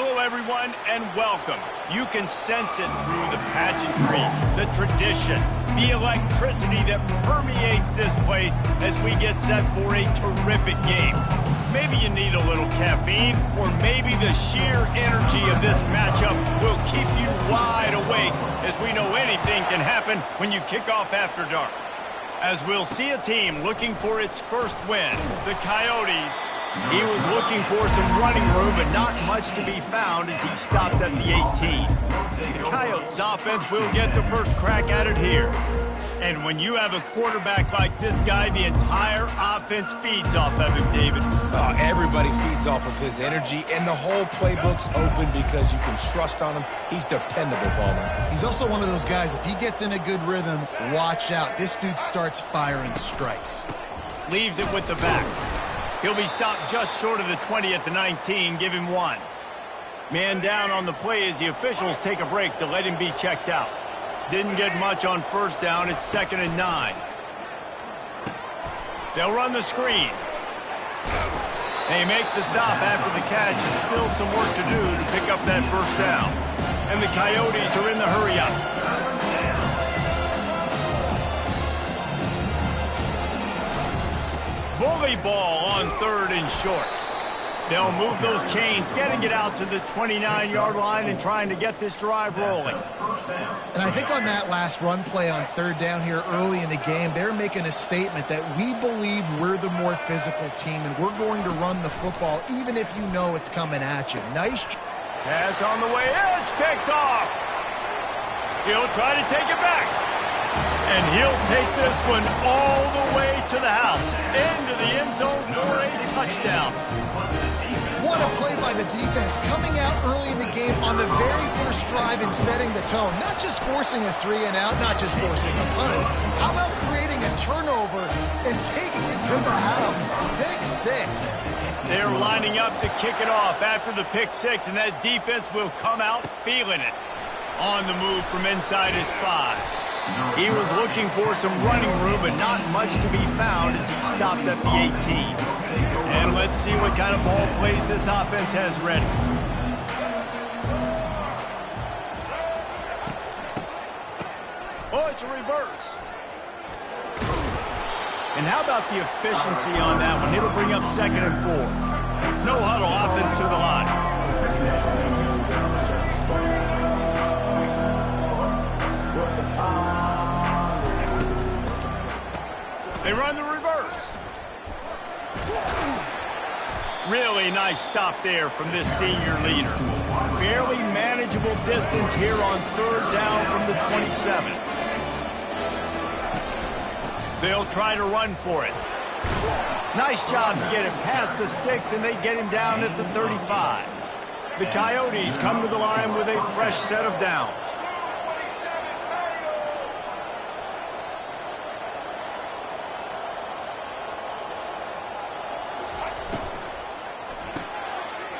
Hello, everyone, and welcome. You can sense it through the pageantry, the tradition, the electricity that permeates this place as we get set for a terrific game. Maybe you need a little caffeine, or maybe the sheer energy of this matchup will keep you wide awake, as we know anything can happen when you kick off after dark. As we'll see a team looking for its first win, the Coyotes. He was looking for some running room, but not much to be found as he stopped at the 18. The Coyotes offense will get the first crack at it here. And when you have a quarterback like this guy, the entire offense feeds off of him, David. Everybody feeds off of his energy, and the whole playbook's open because you can trust on him. He's dependable, Palmer. He's also one of those guys, if he gets in a good rhythm, watch out. This dude starts firing strikes. Leaves it with the back. He'll be stopped just short of the 20 at the 19. Give him one. Man down on the play as the officials take a break to let him be checked out. Didn't get much on first down. It's 2nd and 9. They'll run the screen. They make the stop after the catch. And still some work to do to pick up that first down. And the Coyotes are in the hurry-up. Bully ball on 3rd and short. They'll move those chains, getting it out to the 29-yard line and trying to get this drive rolling. And I think on that last run play on 3rd down here early in the game, they're making a statement that we believe we're the more physical team and we're going to run the football even if you know it's coming at you. Nice. Pass on the way. It's picked off. He'll try to take it back. And he'll take this one all the way to the house. Into the end zone for a touchdown. What a play by the defense, coming out early in the game on the very first drive and setting the tone. Not just forcing a 3-and-out, not just forcing a punt. How about creating a turnover and taking it to the house? Pick 6. They're lining up to kick it off after the pick 6, and that defense will come out feeling it. On the move from inside his 5. He was looking for some running room, but not much to be found as he stopped at the 18. And let's see what kind of ball plays this offense has ready. Oh, it's a reverse. And how about the efficiency on that one? It'll bring up 2nd and 4. No huddle offense to the line. They run the reverse. Really nice stop there from this senior leader. Fairly manageable distance here on 3rd down from the 27. They'll try to run for it. Nice job to get him past the sticks, and they get him down at the 35. The Coyotes come to the line with a fresh set of downs.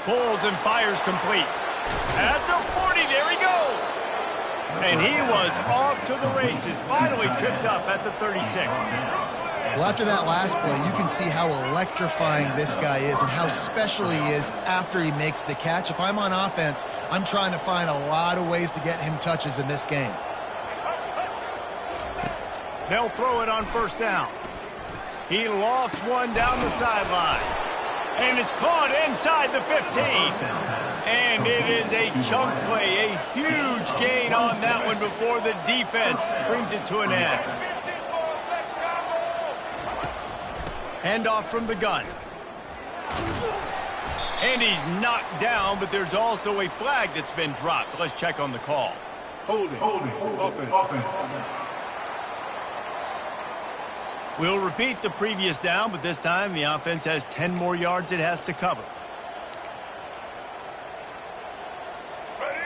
Pulls and fires complete. At the 40, there he goes. And he was off to the races, finally tripped up at the 36. Well, after that last play, you can see how electrifying this guy is and how special he is after he makes the catch. If I'm on offense, I'm trying to find a lot of ways to get him touches in this game. They'll throw it on 1st down. He lofts one down the sideline. And it's caught inside the 15. And it is a chunk play, a huge gain on that one before the defense brings it to an end. Handoff from the gun. And he's knocked down, but there's also a flag that's been dropped. Let's check on the call. Holding, offense. We'll repeat the previous down, but this time the offense has 10 more yards it has to cover.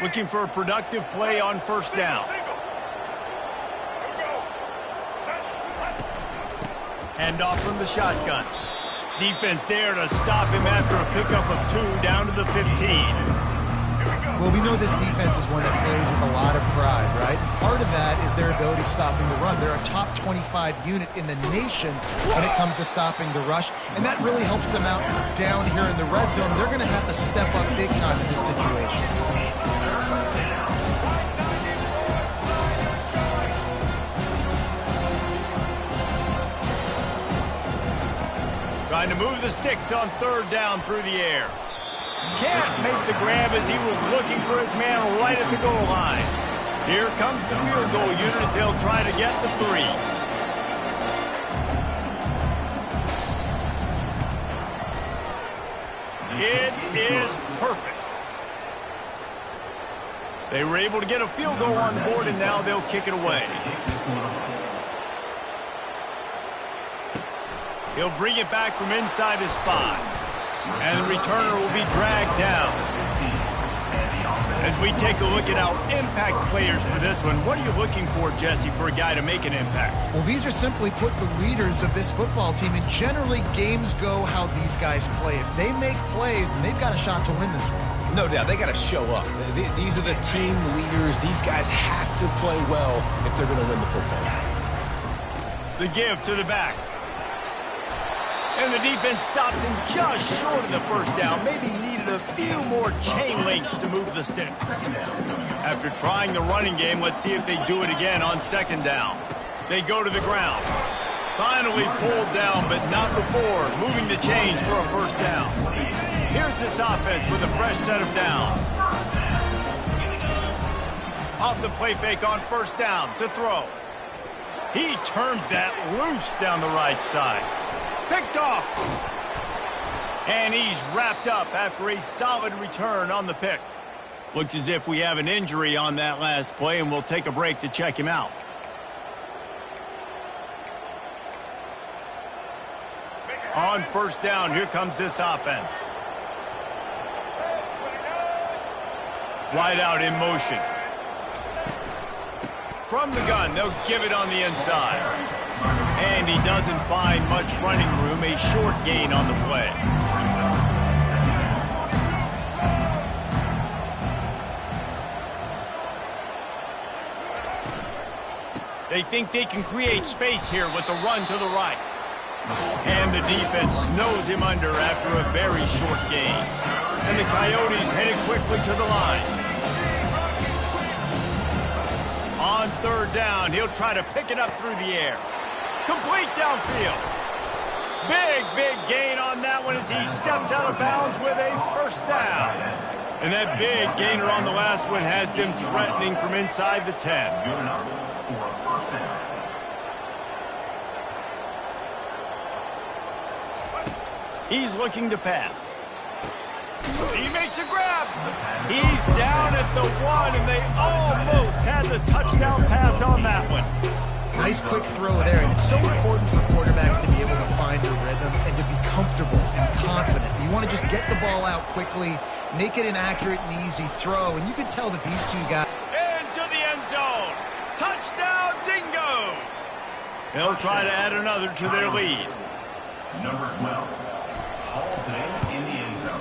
Looking for a productive play on 1st down. Handoff from the shotgun. Defense there to stop him after a pickup of 2 down to the 15. Well, we know this defense is one that plays with a lot of pride, right? And part of that is their ability stopping the run. They're a top 25 unit in the nation when it comes to stopping the rush, and that really helps them out down here in the red zone. They're going to have to step up big time in this situation. Trying to move the sticks on third down through the air. Can't make the grab as he was looking for his man right at the goal line. Here comes the field goal unit as they'll try to get the 3. It is perfect. They were able to get a field goal on the board, and now they'll kick it away. He'll bring it back from inside his 5. And the returner will be dragged down. As we take a look at our impact players for this one, what are you looking for, Jesse, for a guy to make an impact? Well, these are simply put the leaders of this football team, and generally games go how these guys play. If they make plays, then they've got a shot to win this one. No doubt, they got to show up. These are the team leaders. These guys have to play well if they're going to win the football game. The give to the back. And the defense stops him just short of the first down. Maybe needed a few more chain links to move the sticks. After trying the running game, let's see if they do it again on second down. They go to the ground. Finally pulled down, but not before moving the chains for a first down. Here's this offense with a fresh set of downs. Off the play fake on first down to throw. He turns that loose down the right side. Picked off. And he's wrapped up after a solid return on the pick. Looks as if we have an injury on that last play, and we'll take a break to check him out. On first down, here comes this offense. Wide out in motion. From the gun, they'll give it on the inside. And he doesn't find much running room, a short gain on the play. They think they can create space here with a run to the right. And the defense snows him under after a very short gain. And the Coyotes headed quickly to the line. On third down, he'll try to pick it up through the air. Complete downfield. Big gain on that one as he steps out of bounds with a first down. And that big gainer on the last one has them threatening from inside the 10. He's looking to pass. He makes a grab. He's down at the 1, and they almost had the touchdown pass on that one. Nice quick throw there, and it's so important for quarterbacks to be able to find a rhythm and to be comfortable and confident. You want to just get the ball out quickly, make it an accurate and easy throw, and you can tell that these two guys... Into the end zone. Touchdown, Dingoes. They'll try to add another to their lead. Number 12.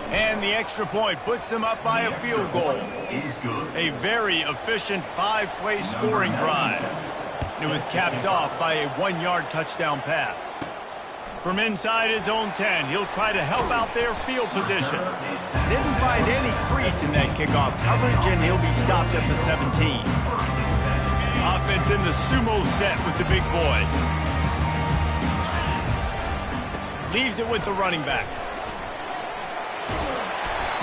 And the extra point puts them up by a field goal. A very efficient 5-play scoring drive. It was capped off by a 1-yard touchdown pass. From inside his own 10, he'll try to help out their field position. Didn't find any crease in that kickoff coverage, and he'll be stopped at the 17. Offense in the sumo set with the big boys. Leaves it with the running back.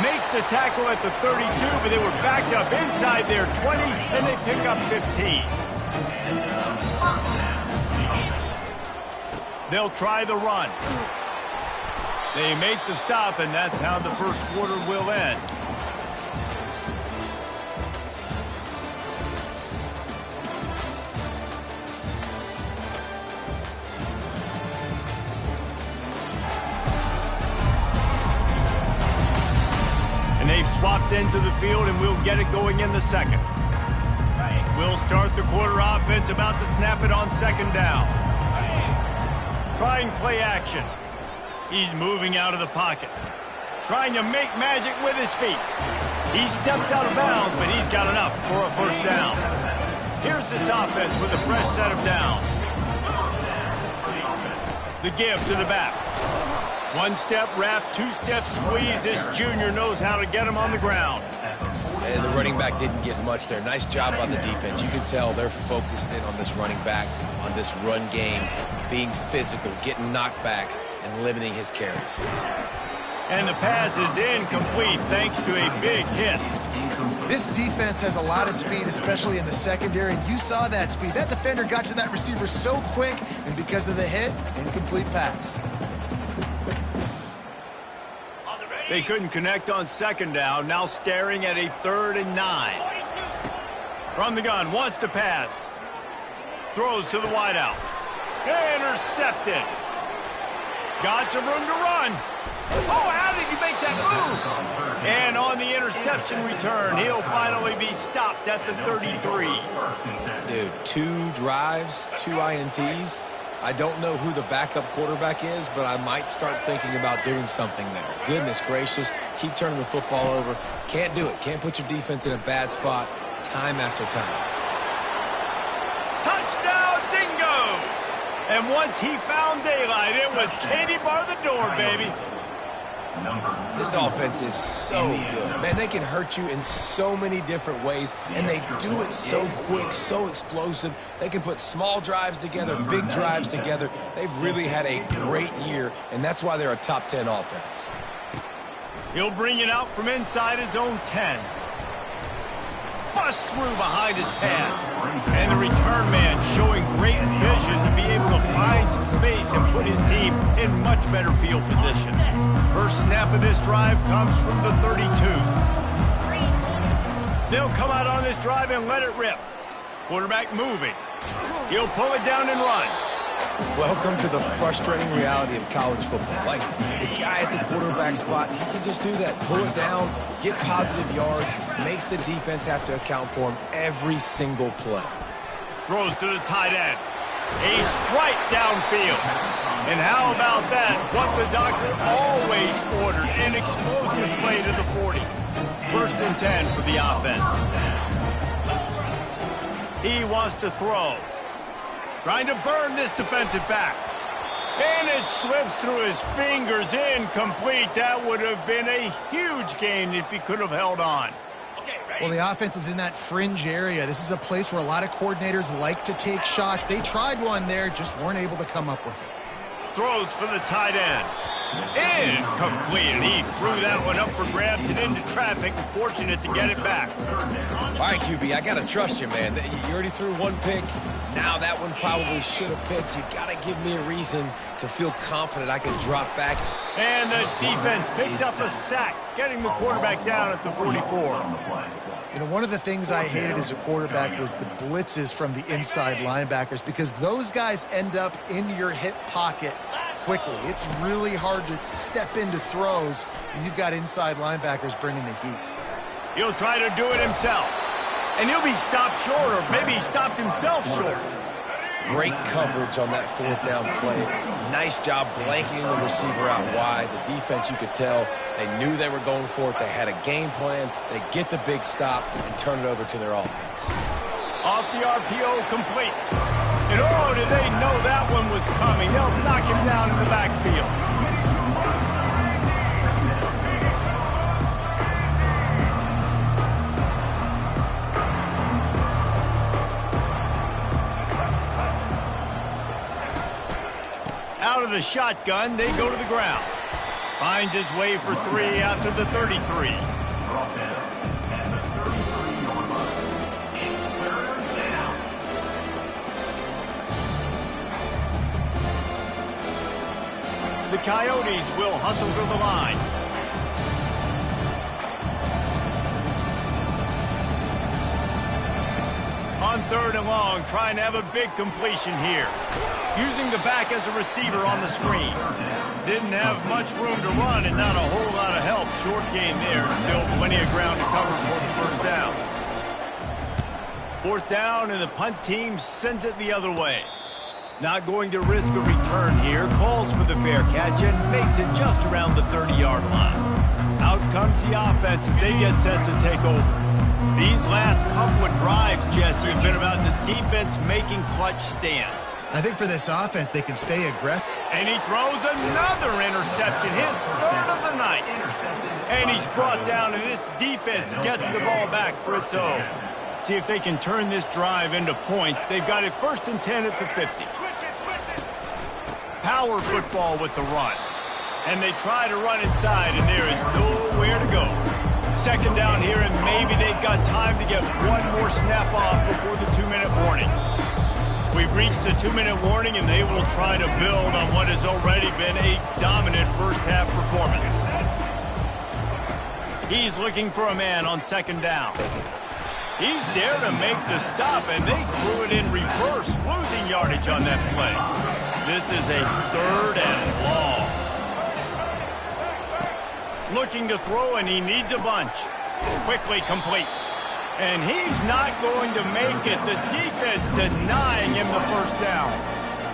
Makes the tackle at the 32, but they were backed up inside their 20, and they pick up 15. They'll try the run. They make the stop, and that's how the first quarter will end. And they've swapped ends of the field, and we'll get it going in the second. We'll start the quarter offense, about to snap it on second down. Trying play action. He's moving out of the pocket. Trying to make magic with his feet. He steps out of bounds, but he's got enough for a first down. Here's this offense with a fresh set of downs. The give to the back. One-step wrap, two-step squeeze. This junior knows how to get him on the ground. And the running back didn't get much there. Nice job by the defense. You can tell they're focused in on this running back, on this run game, being physical, getting knockbacks, and limiting his carries. And the pass is incomplete thanks to a big hit. This defense has a lot of speed, especially in the secondary, and you saw that speed. That defender got to that receiver so quick, and because of the hit, incomplete pass. They couldn't connect on second down, now staring at a 3rd and 9. From the gun, wants to pass. Throws to the wideout. Intercepted. Got some room to run. Oh, how did he make that move? And on the interception return, he'll finally be stopped at the 33. Dude, 2 drives, 2 INTs. I don't know who the backup quarterback is, but I might start thinking about doing something there. Goodness gracious, keep turning the football over. Can't do it. Can't put your defense in a bad spot time after time. Touchdown, Dingoes! And once he found daylight, it was Katie bar the door, baby. This offense is so good. Man, they can hurt you in so many different ways, and they do it so quick, so explosive. They can put small drives together, big drives together. They've really had a great year, and that's why they're a top 10 offense. He'll bring it out from inside his own 10. Bust through behind his pad. And the return man showing great vision to be able to find some space and put his team in much better field position. First snap of this drive comes from the 32. They'll come out on this drive and let it rip. Quarterback moving. He'll pull it down and run. Welcome to the frustrating reality of college football. Like, the guy at the quarterback spot, he can just do that. Pull it down, get positive yards, makes the defense have to account for him every single play. Throws to the tight end. A strike downfield. And how about that? What the doctor always ordered, an explosive play to the 40. 1st and 10 for the offense. He wants to throw. Trying to burn this defensive back. And it slips through his fingers, incomplete. That would have been a huge gain if he could have held on. Well, the offense is in that fringe area. This is a place where a lot of coordinators like to take shots. They tried one there, just weren't able to come up with it. Throws for the tight end. Incomplete. He threw that one up for grabs and into traffic. Fortunate to get it back. All right, QB, I got to trust you, man. You already threw one pick. Now that one probably should have picked. You got to give me a reason to feel confident I can drop back. And the defense picks up a sack, getting the quarterback down at the 44. You know, one of the things I hated as a quarterback was the blitzes from the inside linebackers, because those guys end up in your hip pocket quickly. It's really hard to step into throws when you've got inside linebackers bringing the heat. He'll try to do it himself. And he'll be stopped short, or maybe he stopped himself short. Great coverage on that 4th down play. Nice job blanketing the receiver out wide. The defense, you could tell, they knew they were going for it. They had a game plan. They get the big stop and turn it over to their offense. Off the RPO, complete. And oh, did they know that one was coming. They'll knock him down in the backfield. Out of the shotgun, they go to the ground. Finds his way for 3 after the 33. The Coyotes will hustle to the line. On 3rd and long, trying to have a big completion here. Using the back as a receiver on the screen. Didn't have much room to run and not a whole lot of help. Short game there. Still plenty of ground to cover for the 1st down. 4th down, and the punt team sends it the other way. Not going to risk a return here. Calls for the fair catch and makes it just around the 30-yard line. Out comes the offense as they get set to take over. These last couple of drives, Jesse, have been about the defense making clutch stand. I think for this offense, they can stay aggressive. And he throws another interception, his third of the night. And he's brought down, and this defense gets the ball back for its own. See if they can turn this drive into points. They've got it 1st and 10 at the 50. Power football with the run. And they try to run inside, and there is nowhere to go. 2nd down here, and maybe they've got time to get one more snap off before the 2-minute warning. We've reached the 2-minute warning, and they will try to build on what has already been a dominant first-half performance. He's looking for a man on 2nd down. He's there to make the stop, and they threw it in reverse, losing yardage on that play. This is a 3rd and long. Looking to throw, and he needs a bunch. Quickly complete. And he's not going to make it. The defense denying him the 1st down.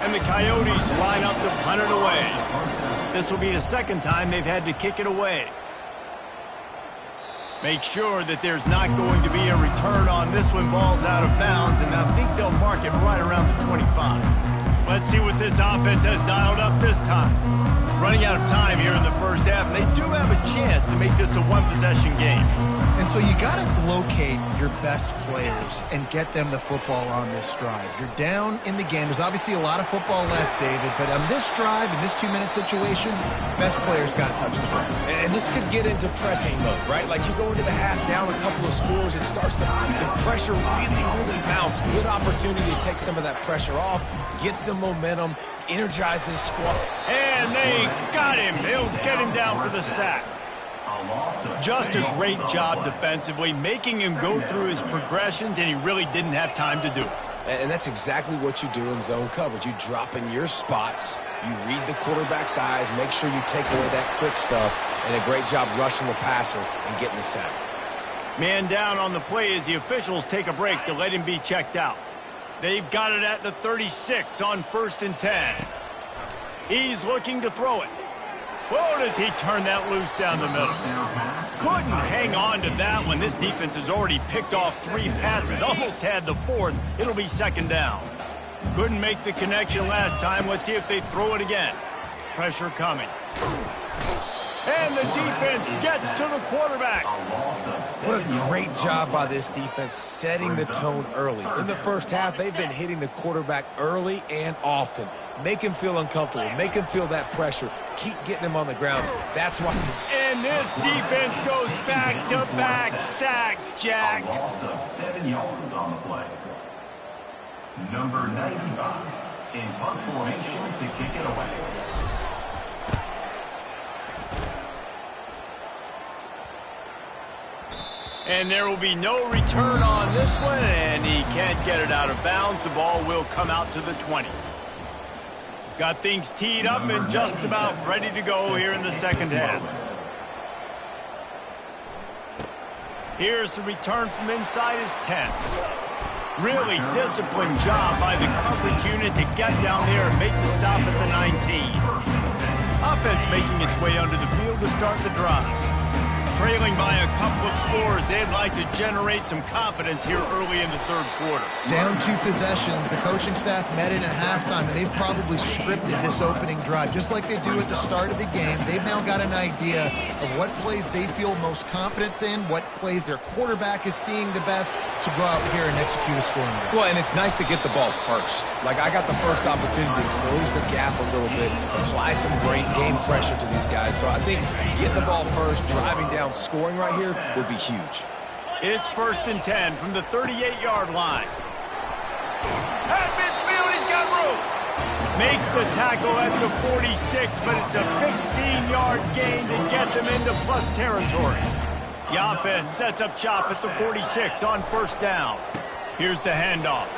And the Coyotes line up to punt it away. This will be the 2nd time they've had to kick it away. Make sure that there's not going to be a return on this when ball's out of bounds, and I think they'll mark it right around the 25. Let's see what this offense has dialed up this time. Running out of time here in the 1st half, and they do have a chance to make this a one-possession game. And so you got to locate your best players and get them the football on this drive. You're down in the game. There's obviously a lot of football left, David, but on this drive, in this 2-minute situation, best players got to touch the ball. And this could get into pressing mode, right? Like you go into the half down a couple of scores, it starts to, the pressure really mounts. Good opportunity to take some of that pressure off, get some momentum, energize this squad. And they got him. They'll get him down for the sack. Just a great job defensively, making him go through his progressions, and he really didn't have time to do it. And that's exactly what you do in zone coverage. You drop in your spots, you read the quarterback's eyes, make sure you take away that quick stuff, and a great job rushing the passer and getting the sack. Man down on the play as the officials take a break to let him be checked out. They've got it at the 36 on 1st and 10. He's looking to throw it. Whoa, does he turn that loose down the middle. Couldn't hang on to that one. This defense has already picked off 3 passes, almost had the 4th. It'll be 2nd down. Couldn't make the connection last time. Let's see if they throw it again. Pressure coming. And the defense gets to the quarterback. What a great job by this defense setting the tone early. In the 1st half, they've been hitting the quarterback early and often. Make him feel uncomfortable. Make him feel that pressure. Keep getting him on the ground. That's why. And this defense goes back-to-back sack, Jack. A loss of 7 yards on the play. Number 95 in punt formation to kick it away. And there will be no return on this one, and he can't get it out of bounds. The ball will come out to the 20. Got things teed up and just about ready to go here in the 2nd half. Here's the return from inside his 10. Really disciplined job by the coverage unit to get down there and make the stop at the 19. Offense making its way under the field to start the drive. Trailing by a couple of scores, they'd like to generate some confidence here early in the 3rd quarter. Down 2 possessions, the coaching staff met in at halftime, and they've probably scripted this opening drive. Just like they do at the start of the game, they've now got an idea of what plays they feel most confident in, what plays their quarterback is seeing the best to go out here and execute a scoring drive. Well, and it's nice to get the ball first. Like, I got the first opportunity to close the gap a little bit, apply some great game pressure to these guys. So I think getting the ball first, driving down, scoring right here would be huge. It's 1st and 10 from the 38-yard line. At midfield, he's got room. Makes the tackle at the 46, but it's a 15-yard gain to get them into plus territory. The offense sets up shop at the 46 on 1st down. Here's the handoff.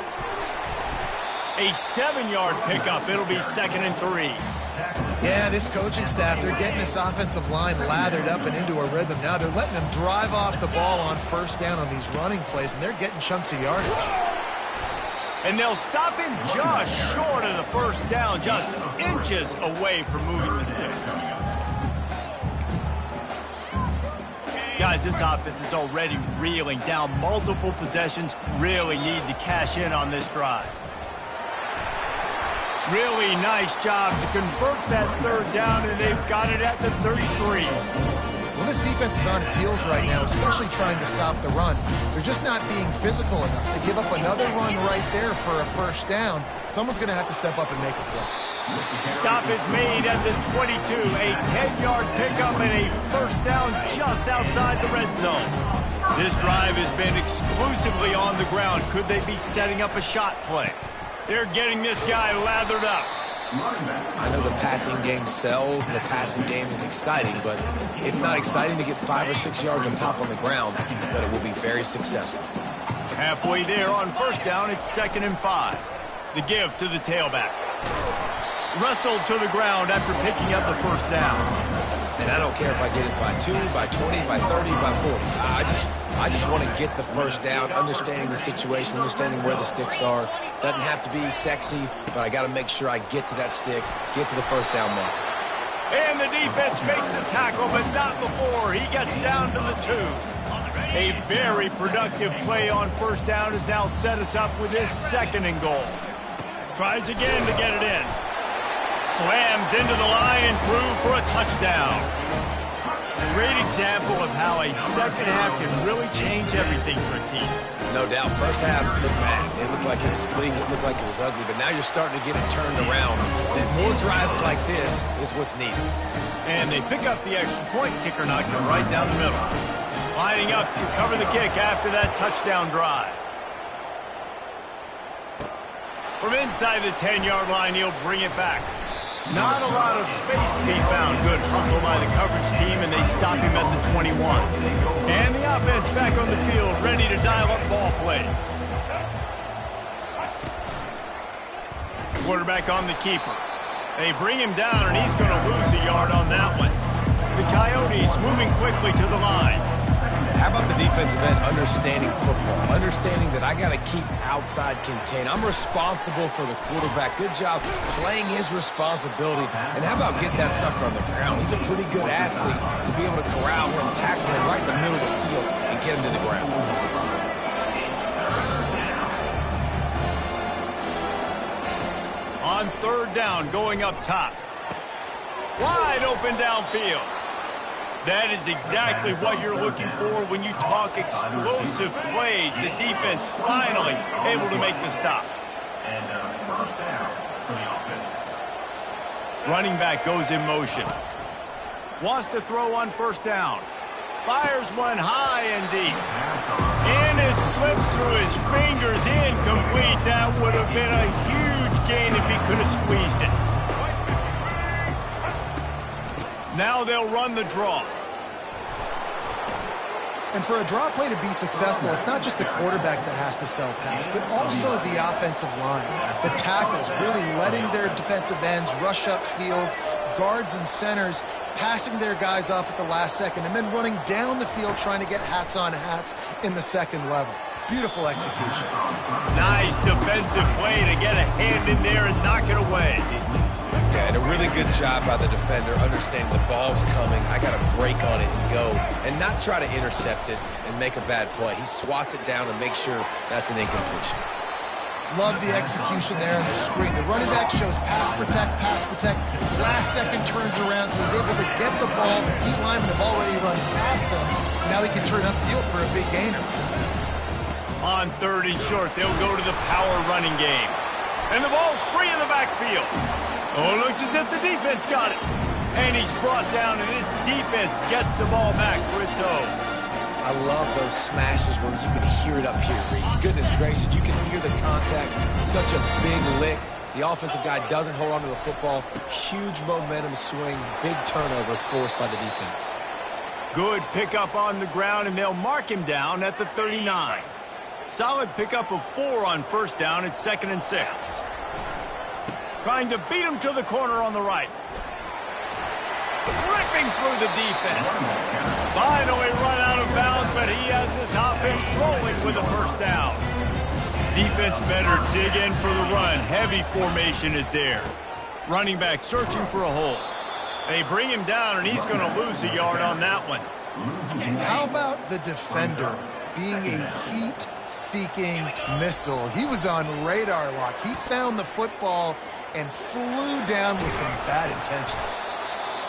A 7-yard pickup. It'll be 2nd and 3. Yeah, this coaching staff, they're getting this offensive line lathered up and into a rhythm now. They're letting them drive off the ball on 1st down on these running plays, and they're getting chunks of yardage. And they'll stop him just short of the 1st down, just inches away from moving the sticks. Guys, this offense is already reeling down multiple possessions. Really need to cash in on this drive. Really nice job to convert that third down, and they've got it at the 33. Well, this defense is on its heels right now, especially trying to stop the run. They're just not being physical enough. They give up another run right there for a first down. Someone's going to have to step up and make a play. Stop is made at the 22. A 10-yard pickup and a first down just outside the red zone. This drive has been exclusively on the ground. Could they be setting up a shot play? They're getting this guy lathered up. I know the passing game sells and the passing game is exciting, but it's not exciting to get 5 or 6 yards of pop on the ground, but it will be very successful. Halfway there on first down, it's 2nd and 5. The give to the tailback. Wrestled to the ground after picking up the first down. And I don't care if I get it by 2, by 20, by 30, by 40. I just want to get the first down, understanding the situation, understanding where the sticks are. Doesn't have to be sexy, but I got to make sure I get to that stick, get to the first down mark. And the defense makes the tackle, but not before he gets down to the 2. A very productive play on first down has now set us up with his 2nd and goal. Tries again to get it in. Slams into the line and through for a touchdown. Great example of how a second half can really change everything for a team. No doubt. First half looked bad. It looked like it was bleeding. It looked like it was ugly. But now you're starting to get it turned around. And more drives like this is what's needed. And they pick up the extra point. Kicker knocked him right down the middle. Lining up to cover the kick after that touchdown drive. From inside the 10-yard line, he'll bring it back. Not a lot of space to be found. Good hustle by the coverage team, and they stop him at the 21. And the offense back on the field, ready to dial up ball plays. Quarterback on the keeper. They bring him down, and he's going to lose a yard on that one. The Coyotes moving quickly to the line. How about the defensive end understanding football, understanding that I got to keep outside contained. I'm responsible for the quarterback. Good job playing his responsibility. And how about getting that sucker on the ground? He's a pretty good athlete to be able to corral him, tackle him right in the middle of the field, and get him to the ground. On third down, going up top. Wide open downfield. That is exactly what you're looking for when you talk explosive plays. The defense finally able to make the stop. And first down for the offense. Running back goes in motion. Wants to throw on first down. Fires one high and deep. And it slips through his fingers, incomplete. That would have been a huge gain if he could have squeezed it. Now they'll run the draw. And for a draw play to be successful, it's not just the quarterback that has to sell pass, but also the offensive line. The tackles really letting their defensive ends rush upfield, guards and centers passing their guys off at the last second, and then running down the field trying to get hats on hats in the second level. Beautiful execution. Nice defensive play to get a hand in there and knock it away. Yeah, and a really good job by the defender, understanding the ball's coming. I got to break on it and go, and not try to intercept it and make a bad play. He swats it down and makes sure that's an incompletion. Love the execution there on the screen. The running back shows pass protect, pass protect. Last second turns around, so he's able to get the ball. The D linemen have already run past him. Now he can turn upfield for a big gainer. On third and short, they'll go to the power running game. And the ball's free in the backfield. Oh, it looks as if the defense got it. And he's brought down, and his defense gets the ball back for its own. I love those smashes where you can hear it up here, Reese. Goodness gracious, you can hear the contact. Such a big lick. The offensive guy doesn't hold on to the football. Huge momentum swing, big turnover forced by the defense. Good pickup on the ground, and they'll mark him down at the 39. Solid pickup of 4 on first down at 2nd and 6. Trying to beat him to the corner on the right. Ripping through the defense. Finally run out of bounds, but he has this offense rolling with a first down. Defense better dig in for the run. Heavy formation is there. Running back searching for a hole. They bring him down, and he's going to lose a yard on that one. How about the defender being a heat-seeking missile? He was on radar lock. He found the football and flew down with some bad intentions.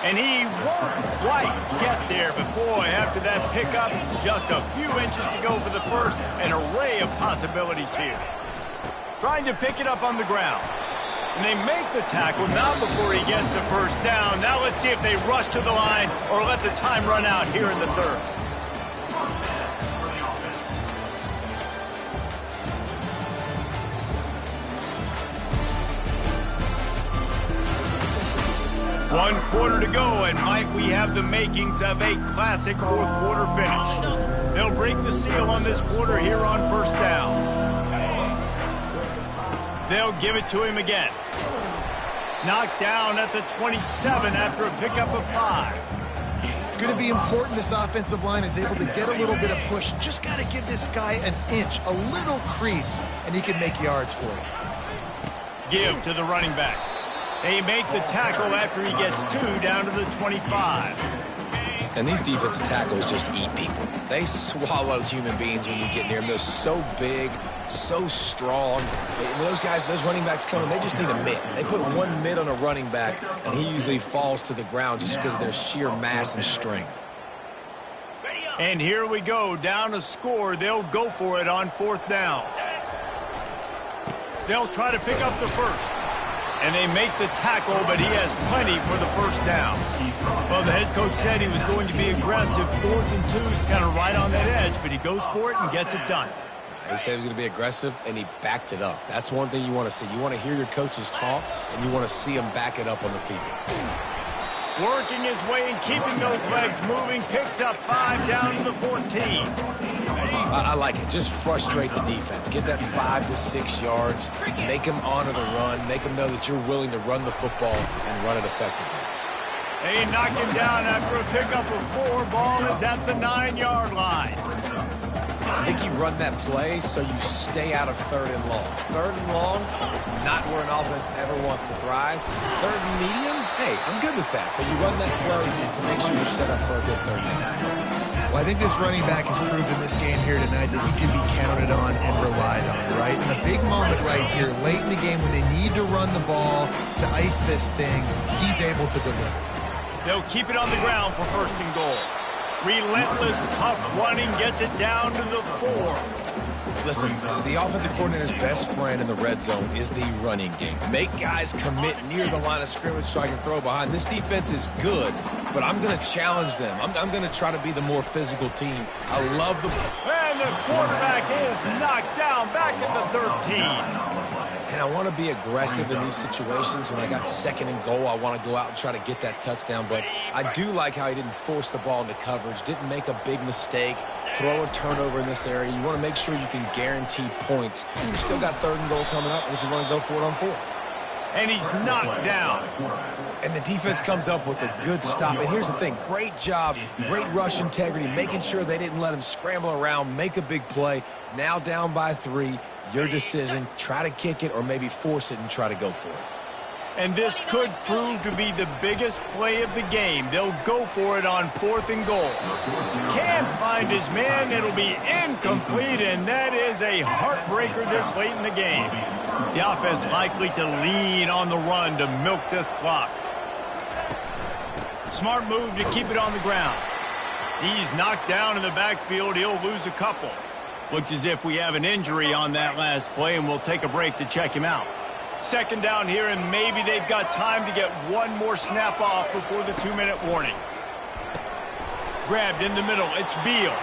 And he won't quite get there, but boy, after that pickup, just a few inches to go for the first, an array of possibilities here. Trying to pick it up on the ground. And they make the tackle, not before he gets the first down. Now let's see if they rush to the line or let the time run out here in the third. One quarter to go, and Mike, we have the makings of a classic fourth quarter finish. They'll break the seal on this quarter here on first down. They'll give it to him again. Knocked down at the 27 after a pickup of 5. It's going to be important this offensive line is able to get a little bit of push. Just got to give this guy an inch, a little crease, and he can make yards for it. Give to the running back. They make the tackle after he gets 2 down to the 25. And these defensive tackles just eat people. They swallow human beings when you get near them. They're so big, so strong. When those guys, those running backs come in, they just need a mitt. They put one mitt on a running back, and he usually falls to the ground just because of their sheer mass and strength. And here we go, down a score. They'll go for it on fourth down. They'll try to pick up the first. And they make the tackle, but he has plenty for the first down. Well, the head coach said he was going to be aggressive. 4th and 2 is kind of right on that edge, but he goes for it and gets it done. He said he was going to be aggressive, and he backed it up. That's one thing you want to see. You want to hear your coaches talk, and you want to see him back it up on the field. Working his way and keeping those legs moving. Picks up 5 down to the 14. I like it. Just frustrate the defense. Get that 5 to 6 yards. Make them honor the run. Make them know that you're willing to run the football and run it effectively. They knock him down after a pickup of 4. Ball is at the 9-yard line. I think you run that play so you stay out of 3rd and long. 3rd and long is not where an offense ever wants to thrive. 3rd and medium, hey, I'm good with that. So you run that play to make sure you're set up for a good 3rd down. Well, I think this running back has proved in this game here tonight that he can be counted on and relied on, right? In a big moment right here, late in the game when they need to run the ball to ice this thing, he's able to deliver. They'll keep it on the ground for 1st and goal. Relentless, tough running gets it down to the 4. Listen, the offensive coordinator's best friend in the red zone is the running game. Make guys commit near the line of scrimmage so I can throw behind. This defense is good, but I'm going to challenge them. I'm going to try to be the more physical team. I love the... And the quarterback is knocked down back at the 13. And I want to be aggressive in these situations. When I got 2nd and goal, I want to go out and try to get that touchdown. But I do like how he didn't force the ball into coverage, didn't make a big mistake, throw a turnover in this area. You want to make sure you can guarantee points. You still got 3rd and goal coming up, and if you want to go for it on 4th. And he's knocked down. And the defense comes up with a good stop. And here's the thing, great job, great rush integrity, making sure they didn't let him scramble around, make a big play. Now down by 3, your decision, try to kick it or maybe force it and try to go for it. And this could prove to be the biggest play of the game. They'll go for it on 4th and goal. Can't find his man. It'll be incomplete, and that is a heartbreaker this late in the game. The offense likely to lean on the run to milk this clock. Smart move to keep it on the ground. He's knocked down in the backfield. He'll lose a couple. Looks as if we have an injury on that last play, and we'll take a break to check him out. 2nd down here, and maybe they've got time to get one more snap off before the 2-minute warning. Grabbed in the middle. It's Beal.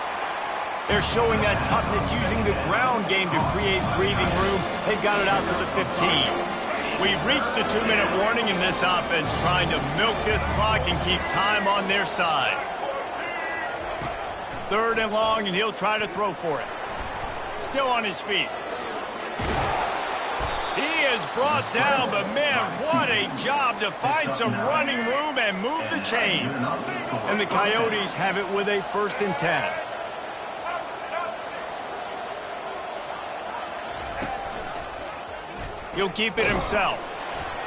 They're showing that toughness using the ground game to create breathing room. They've got it out to the 15. We've reached the 2-minute warning, and this offense trying to milk this clock and keep time on their side. 3rd and long, and he'll try to throw for it. Still on his feet. He is brought down, but man, what a job to find some running room and move the chains. And the Coyotes have it with a 1st and 10. He'll keep it himself.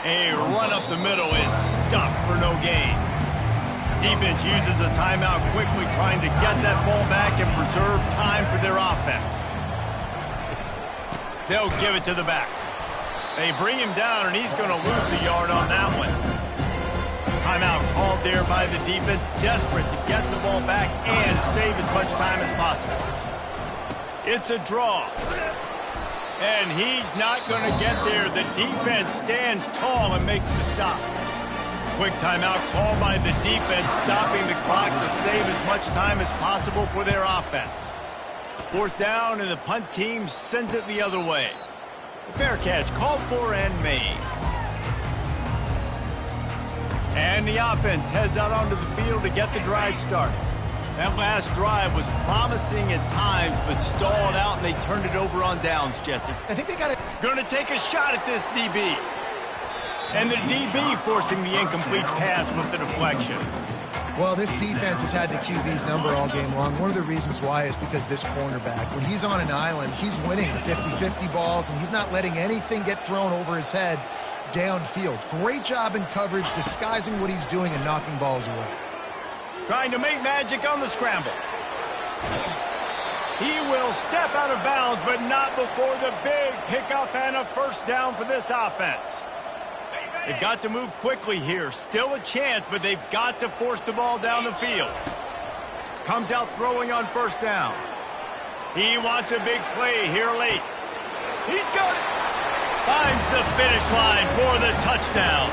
A run up the middle is stuffed for no gain. Defense uses a timeout quickly, trying to get that ball back and preserve time for their offense. They'll give it to the back. They bring him down, and he's going to lose a yard on that one. Timeout called there by the defense, desperate to get the ball back and save as much time as possible. It's a draw. And he's not going to get there. The defense stands tall and makes the stop. Quick timeout called by the defense, stopping the clock to save as much time as possible for their offense. Fourth down, and the punt team sends it the other way. Fair catch called for and made. And the offense heads out onto the field to get the drive started. That last drive was promising at times, but stalled out, and they turned it over on downs, Jesse. I think they got it. Going to take a shot at this DB. And the DB forcing the incomplete pass with the deflection. Well, this defense has had the QB's number all game long. One of the reasons why is because this cornerback, when he's on an island, he's winning the 50-50 balls, and he's not letting anything get thrown over his head downfield. Great job in coverage, disguising what he's doing and knocking balls away. Trying to make magic on the scramble. He will step out of bounds, but not before the big pickup and a first down for this offense. They've got to move quickly here. Still a chance, but they've got to force the ball down the field. Comes out throwing on first down. He wants a big play here late. He's got it. Finds the finish line for the touchdown.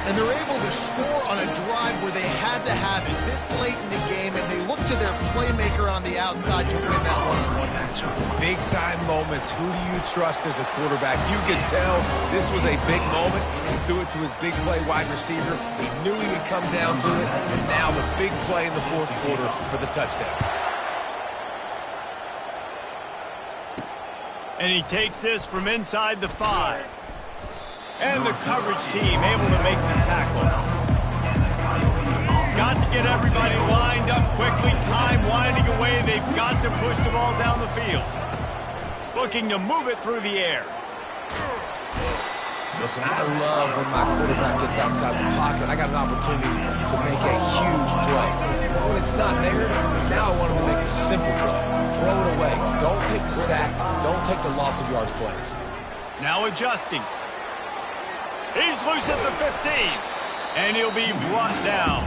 And they're able to score on a drive where they had to have it this late in the game, and they look to their playmaker on the outside to win that one-on-one matchup. Big-time moments. Who do you trust as a quarterback? You can tell this was a big moment. He threw it to his big play wide receiver. He knew he would come down to it, and now the big play in the fourth quarter for the touchdown. And he takes this from inside the 5. And the coverage team able to make the tackle. Got to get everybody lined up quickly. Time winding away. They've got to push the ball down the field. Looking to move it through the air. Listen, I love when my quarterback gets outside the pocket. I got an opportunity to make a huge play. But when it's not there, now I want him to make the simple play. Throw it away. Don't take the sack. Don't take the loss of yards plays. Now adjusting. He's loose at the 15, and he'll be brought down.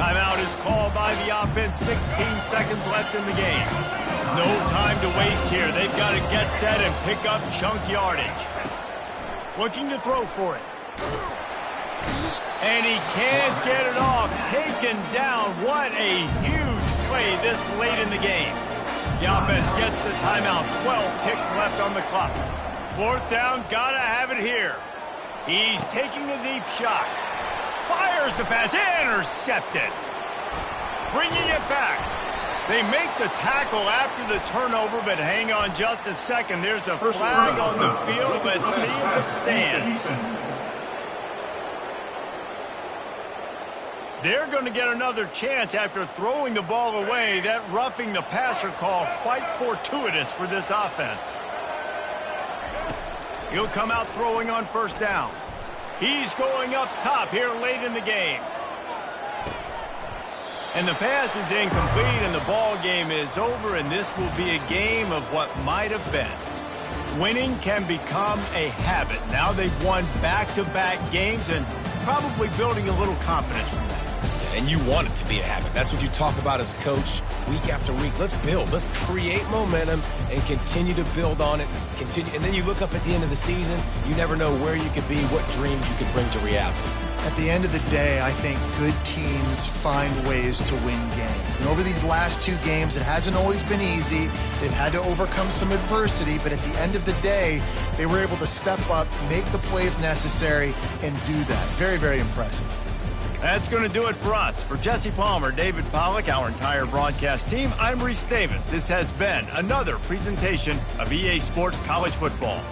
Timeout is called by the offense. 16 seconds left in the game. No time to waste here. They've got to get set and pick up chunk yardage. Looking to throw for it. And he can't get it off. Taken down. What a huge play this late in the game. The offense gets the timeout. 12 ticks left on the clock. Fourth down, gotta have it here. He's taking a deep shot. Fires the pass. Intercepted. Bringing it back. They make the tackle after the turnover, but hang on just a second. There's a flag on the field. Let's see if it stands. They're going to get another chance after throwing the ball away. That roughing the passer call quite fortuitous for this offense. He'll come out throwing on first down. He's going up top here late in the game. And the pass is incomplete, and the ball game is over, and this will be a game of what might have been. Winning can become a habit. Now they've won back-to-back games and probably building a little confidence from that. And you want it to be a habit. That's what you talk about as a coach week after week. Let's build. Let's create momentum and continue to build on it. And then you look up at the end of the season, you never know where you could be, what dreams you could bring to reality. At the end of the day, I think good teams find ways to win games. And over these last two games, it hasn't always been easy. They've had to overcome some adversity, but at the end of the day, they were able to step up, make the plays necessary, and do that. Very, very impressive. That's going to do it for us. For Jesse Palmer, David Pollack, our entire broadcast team, I'm Reese Davis. This has been another presentation of EA Sports College Football.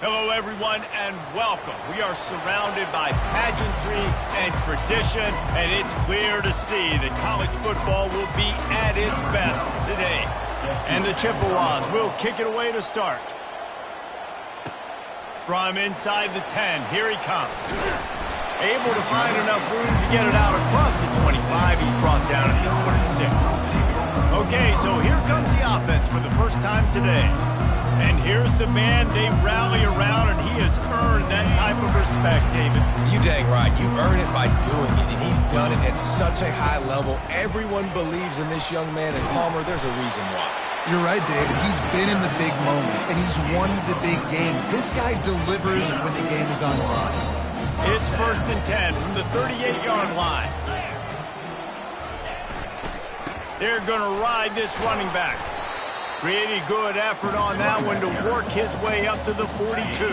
Hello, everyone, and welcome. We are surrounded by pageantry and tradition, and it's clear to see that college football will be at its best today. And the Chippewas will kick it away to start. From inside the 10, here he comes. Able to find enough room to get it out across the 25. He's brought down at the 26. Okay, so here comes the offense for the first time today. And here's the man they rally around, and he has earned that type of respect, David. You dang right. You earn it by doing it, and he's done it at such a high level. Everyone believes in this young man, and Palmer, there's a reason why. You're right, David. He's been in the big moments, and he's won the big games. This guy delivers when the game is on the line. It's 1st and 10 from the 38-yard line. They're going to ride this running back. Pretty good effort on that one to work his way up to the 42.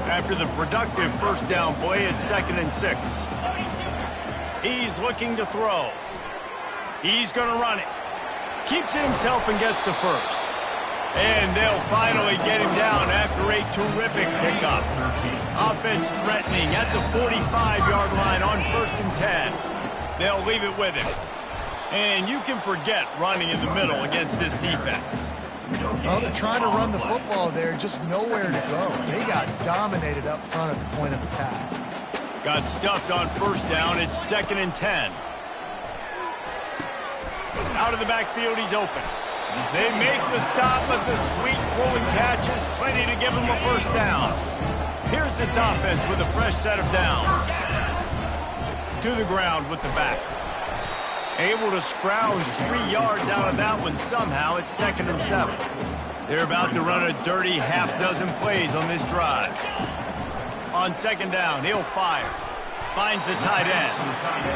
After the productive first down play, it's 2nd and 6. He's looking to throw. He's going to run it. Keeps it himself and gets the first. And they'll finally get him down after a terrific pickup. Offense threatening at the 45-yard line on 1st and 10. They'll leave it with him. And you can forget running in the middle against this defense. Well, they're trying to run the football there, just nowhere to go. They got dominated up front at the point of attack. Got stuffed on 1st down. It's 2nd and 10. Out of the backfield, he's open. They make the stop, but the sweet rolling catch is plenty to give him a 1st down. Here's this offense with a fresh set of downs. To the ground with the back. Able to scrounge 3 yards out of that one somehow. It's 2nd and 7. They're about to run a dirty half-dozen plays on this drive. On 2nd down, he'll fire. Finds the tight end.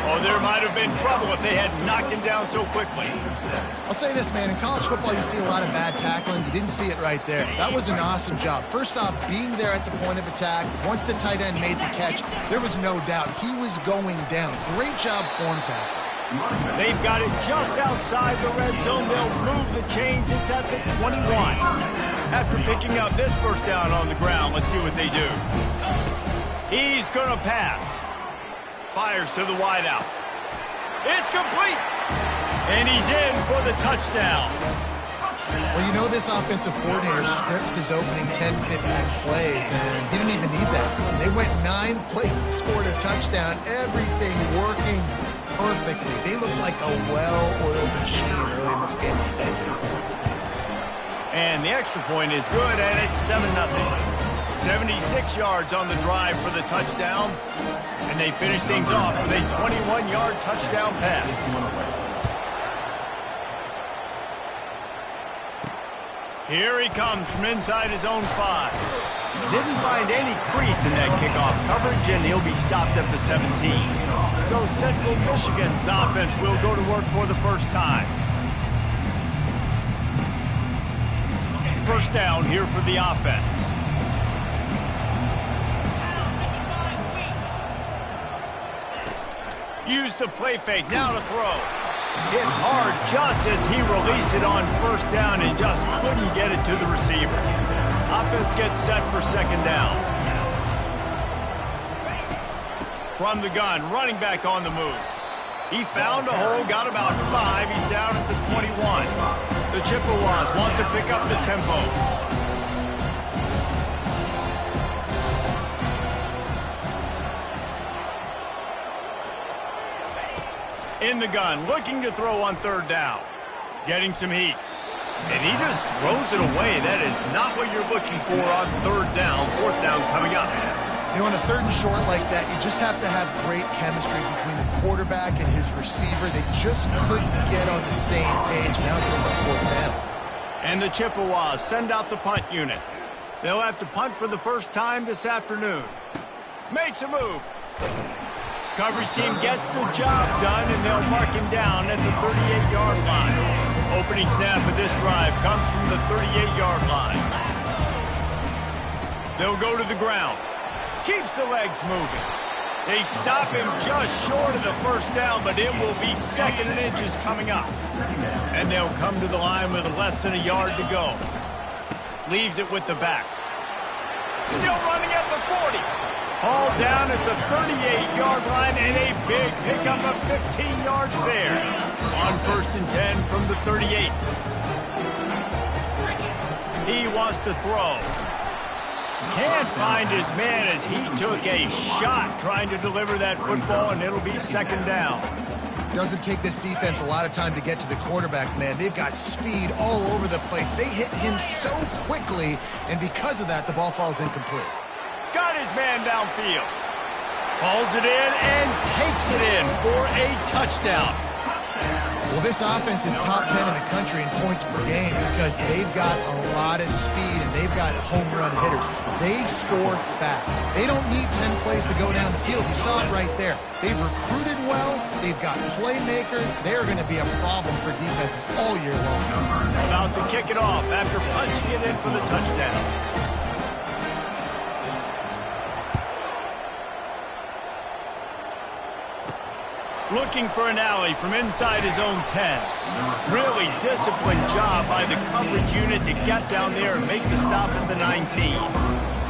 Oh, there might have been trouble if they had knocked him down so quickly. I'll say this, man. In college football, you see a lot of bad tackling. You didn't see it right there. That was an awesome job. First off, being there at the point of attack. Once the tight end made the catch, there was no doubt he was going down. Great job form tackle. They've got it just outside the red zone. They'll move the chains. It's at the 21. After picking up this 1st down on the ground, let's see what they do. He's going to pass. Fires to the wideout. It's complete. And he's in for the touchdown. Well, you know this offensive coordinator scripts his opening 10, 15 plays, and he didn't even need that. They went 9 plays and scored a touchdown. Everything working perfectly. They look like a well-oiled machine early in this game offensively. And the extra point is good, and it's 7-0. 76 yards on the drive for the touchdown. And they finish things off with a 21-yard touchdown pass. Here he comes from inside his own 5. Didn't find any crease in that kickoff coverage, and he'll be stopped at the 17. So Central Michigan's offense will go to work for the first time. 1st down here for the offense. Use the play fake, now to throw. Hit hard just as he released it on 1st down and just couldn't get it to the receiver. Offense gets set for 2nd down. From the gun, running back on the move. He found a hole, got about 5. He's down at the 21. The Chippewas want to pick up the tempo. In the gun, looking to throw on 3rd down. Getting some heat. And he just throws it away. That is not what you're looking for on 3rd down. 4th down coming up. You know, on a 3rd and short like that, you just have to have great chemistry between the quarterback and his receiver. They just couldn't get on the same page. Now it's a 4th down. And the Chippewas send out the punt unit. They'll have to punt for the first time this afternoon. Makes a move. Coverage team gets the job done, and they'll mark him down at the 38-yard line. Opening snap of this drive comes from the 38-yard line. They'll go to the ground. Keeps the legs moving. They stop him just short of the 1st down, but it will be 2nd and inches coming up. And they'll come to the line with less than a yard to go. Leaves it with the back. Still running at the 40. All down at the 38-yard line, and a big pickup of 15 yards there. On 1st and 10 from the 38. He wants to throw. Can't find his man as he took a shot trying to deliver that football, and it'll be 2nd down. Doesn't take this defense a lot of time to get to the quarterback, man. They've got speed all over the place. They hit him so quickly, and because of that, the ball falls incomplete. Got his man downfield. Hauls it in and takes it in for a touchdown. Well, this offense is top 10 in the country in points per game because they've got a lot of speed and they've got home run hitters. They score fast. They don't need 10 plays to go down the field. You saw it right there. They've recruited well. They've got playmakers. They're going to be a problem for defenses all year long. About to kick it off after punching it in for the touchdown. Looking for an alley from inside his own 10. Really disciplined job by the coverage unit to get down there and make the stop at the 19.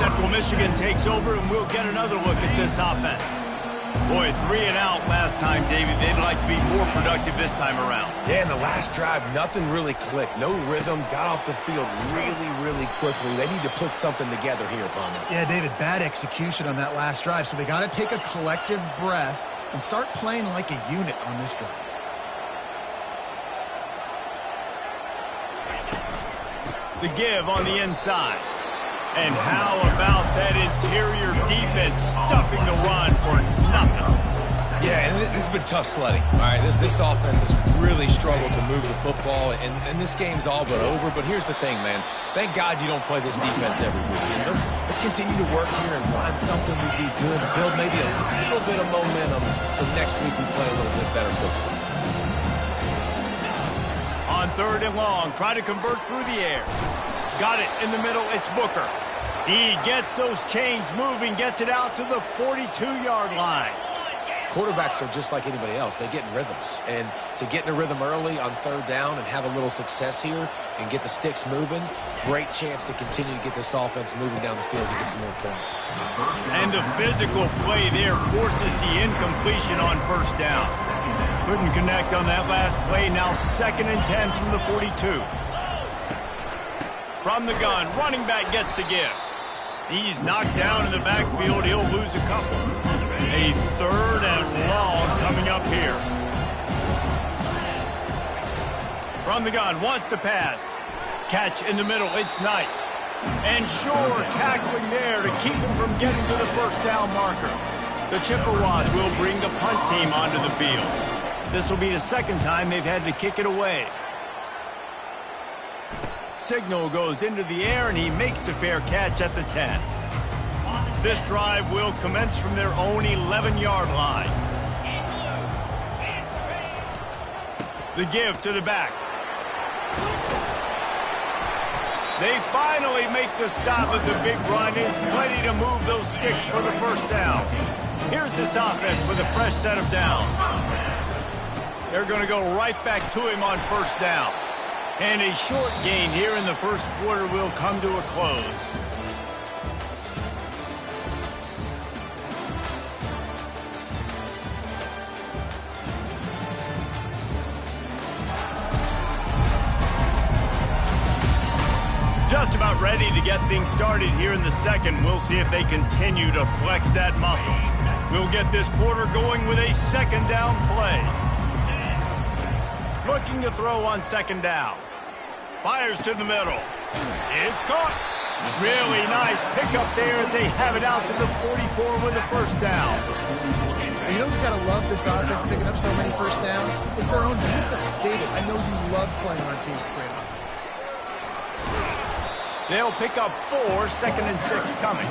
Central Michigan takes over, and we'll get another look at this offense. Boy, 3 and out last time, David. They'd like to be more productive this time around. Yeah, in the last drive, nothing really clicked. No rhythm. Got off the field really quickly. They need to put something together here upon them. Yeah, David, bad execution on that last drive. So they got to take a collective breath and start playing like a unit on this drive. The give on the inside. And how about that interior defense stuffing the run for nothing? Yeah, and this has been tough sledding. All right, this offense has really struggled to move the football, and this game's all but over. But here's the thing, man. Thank God you don't play this defense every week. And let's continue to work here and find something we do good, build maybe a little bit of momentum so next week we play a little bit better football. On 3rd and long, try to convert through the air. Got it in the middle, it's Booker. He gets those chains moving, gets it out to the 42-yard line. Quarterbacks are just like anybody else. They get in rhythms. And to get in a rhythm early on 3rd down and have a little success here and get the sticks moving, great chance to continue to get this offense moving down the field to get some more points. And the physical play there forces the incompletion on 1st down. Couldn't connect on that last play. Now 2nd and 10 from the 42. From the gun, running back gets to give. He's knocked down in the backfield. He'll lose a couple. A 3rd and long coming up here. From the gun, wants to pass. Catch in the middle, it's Knight. And Shore tackling there to keep him from getting to the 1st down marker. The Chippewas will bring the punt team onto the field. This will be the 2nd time they've had to kick it away. Signal goes into the air, and he makes the fair catch at the 10. This drive will commence from their own 11-yard line. The give to the back. They finally make the stop at the big run. Is plenty to move those sticks for the 1st down. Here's this offense with a fresh set of downs. They're going to go right back to him on 1st down. And a short gain here in the 1st quarter will come to a close. Just about ready to get things started here in the 2nd. We'll see if they continue to flex that muscle. We'll get this quarter going with a 2nd down play. Looking to throw on 2nd down. Fires to the middle. It's caught. Really nice pickup there as they have it out to the 44 with the 1st down. You know who's got to love this offense picking up so many 1st downs? It's their own defense. David, I know you love playing on teams with great offenses. They'll pick up 4, 2nd and 6 coming.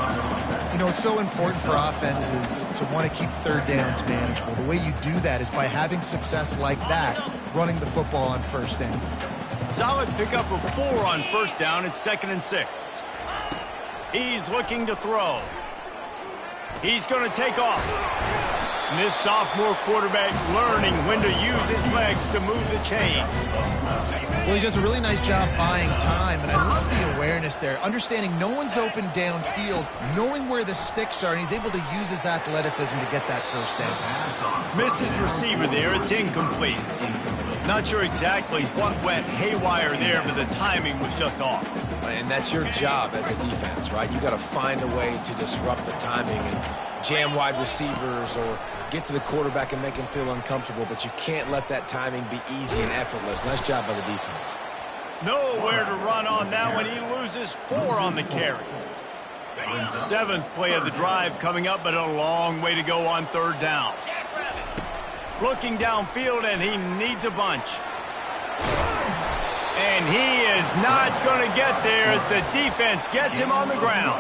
You know, it's so important for offenses to want to keep 3rd downs manageable. The way you do that is by having success like that, running the football on 1st down. Solid pickup of 4 on 1st down. It's 2nd and 6. He's looking to throw. He's going to take off. And this sophomore quarterback learning when to use his legs to move the chains. Well, he does a really nice job buying time, and I love the awareness there, understanding no one's open downfield, knowing where the sticks are, and he's able to use his athleticism to get that first down. Missed his receiver there. It's incomplete. Not sure exactly what went haywire there, but the timing was just off. And that's your job as a defense, right? You got to find a way to disrupt the timing and jam wide receivers or get to the quarterback and make him feel uncomfortable, but you can't let that timing be easy and effortless. Nice job by the defense. Nowhere to run on that one. He loses 4 on the carry. 7th play of the drive coming up, but a long way to go on 3rd down. Looking downfield, and he needs a bunch. And he is not going to get there as the defense gets him on the ground.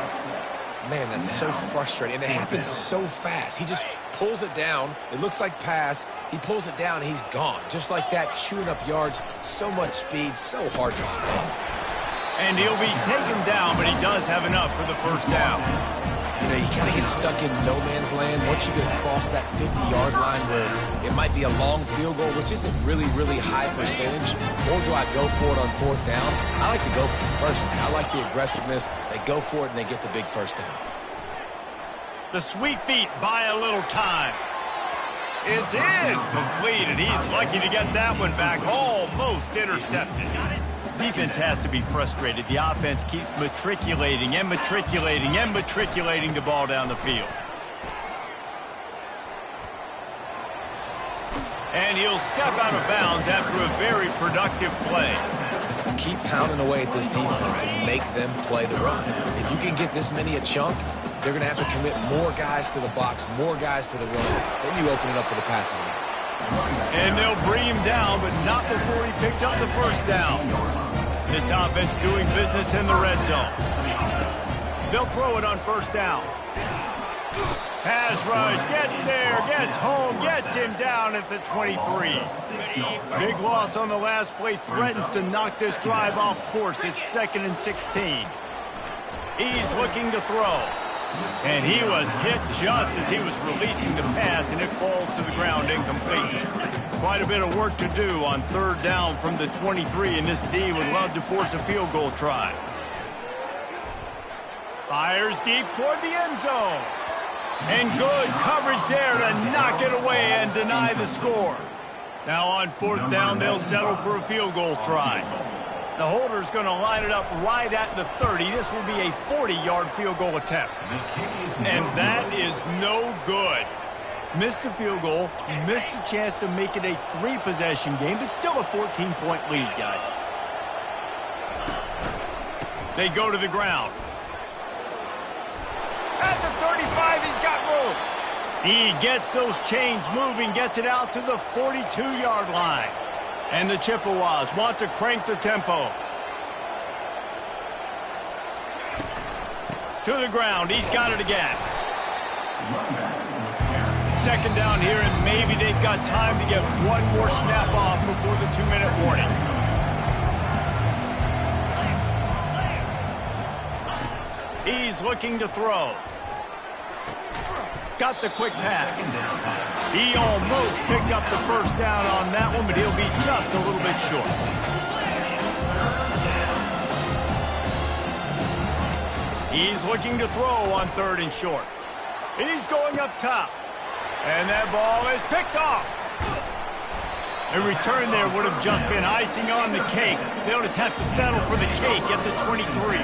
Man, that's so frustrating, and it happens so fast. He just pulls it down. It looks like pass. He pulls it down, and he's gone. Just like that, chewing up yards. So much speed, so hard to stop. And he'll be taken down, but he does have enough for the first down. You know, you kind of get stuck in no man's land once you get across that 50-yard line where it might be a long field goal, which isn't really high percentage, or do I go for it on 4th down? I like to go for it personally. I like the aggressiveness. They go for it, and they get the big first down. The sweet feet buy a little time. It's incomplete, and he's lucky to get that one back. Almost intercepted. Defense has to be frustrated. The offense keeps matriculating and matriculating and matriculating the ball down the field. And he'll step out of bounds after a very productive play. Keep pounding away at this defense and make them play the run. If you can get this many a chunk, they're going to have to commit more guys to the box, more guys to the run. Then you open it up for the passing game. And they'll bring him down, but not before he picks up the first down. This offense doing business in the red zone. They'll throw it on 1st down. Pass rush, gets there, gets home, gets him down at the 23. Big loss on the last play, threatens to knock this drive off course. It's 2nd and 16. He's looking to throw. And he was hit just as he was releasing the pass, and it falls to the ground incomplete. Quite a bit of work to do on 3rd down from the 23, and this D would love to force a field goal try. Fires deep toward the end zone. And good coverage there to knock it away and deny the score. Now on 4th down, they'll settle for a field goal try. The holder's going to line it up right at the 30. This will be a 40-yard field goal attempt. And that is no good. Missed the field goal, missed the chance to make it a 3-possession game, but still a 14-point lead, guys. They go to the ground. At the 35, he's got room. He gets those chains moving, gets it out to the 42-yard line. And the Chippewas want to crank the tempo. To the ground. He's got it again. 2nd down here, and maybe they've got time to get one more snap off before the 2-minute warning. He's looking to throw. Got the quick pass. He almost picked up the first down on that one, but he'll be just a little bit short. He's looking to throw on 3rd and short. He's going up top. And that ball is picked off. A return there would have just been icing on the cake. They'll just have to settle for the cake at the 23.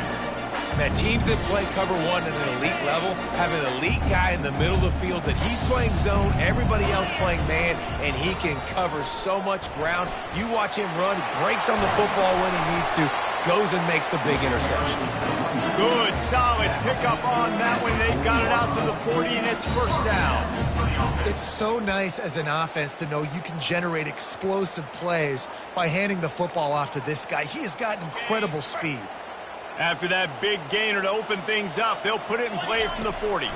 Man, teams that play cover 1 at an elite level have an elite guy in the middle of the field that he's playing zone, everybody else playing man, and he can cover so much ground. You watch him run, breaks on the football when he needs to, goes and makes the big interception. Good, solid pickup on that one. They've got it out to the 40, and it's 1st down. It's so nice as an offense to know you can generate explosive plays by handing the football off to this guy. He has got incredible speed. After that big gainer to open things up, they'll put it in play from the 40.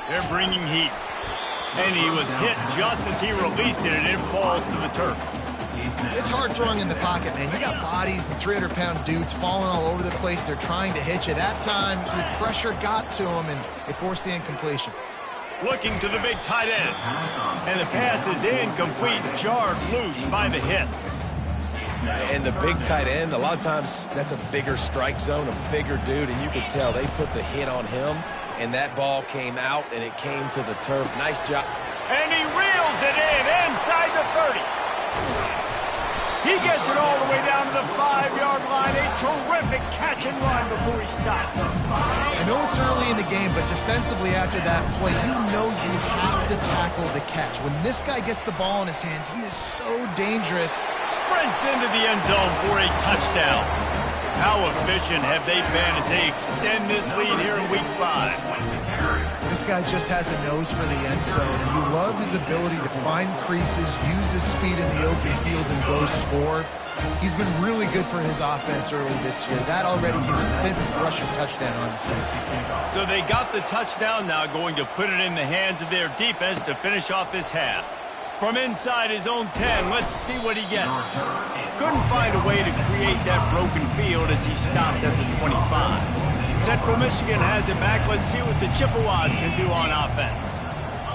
They're bringing heat. And he was hit just as he released it, and it falls to the turf. It's hard throwing in the pocket, man. You got bodies and 300-pound dudes falling all over the place. They're trying to hit you. That time, the pressure got to him, and it forced the incompletion. Looking to the big tight end. And the pass is incomplete, jarred loose by the hit. And the big tight end, a lot of times that's a bigger strike zone, a bigger dude, and you can tell they put the hit on him, and that ball came out, and it came to the turf. Nice job. And he reels it in inside the 30. He gets it all the way down to the 5-yard line. A terrific catch and run before he stopped. I know it's early in the game, but defensively after that play, you know you have to tackle the catch. When this guy gets the ball in his hands, he is so dangerous. Sprints into the end zone for a touchdown. How efficient have they been as they extend this lead here in Week 5? This guy just has a nose for the end zone, and you love his ability to find creases, use his speed in the open field, and go score. He's been really good for his offense early this year. That already his 5th rushing touchdown on the season. So they got the touchdown, now going to put it in the hands of their defense to finish off this half. From inside his own 10, let's see what he gets. Couldn't find a way to create that broken field as he stopped at the 25. Central Michigan has it back. Let's see what the Chippewas can do on offense.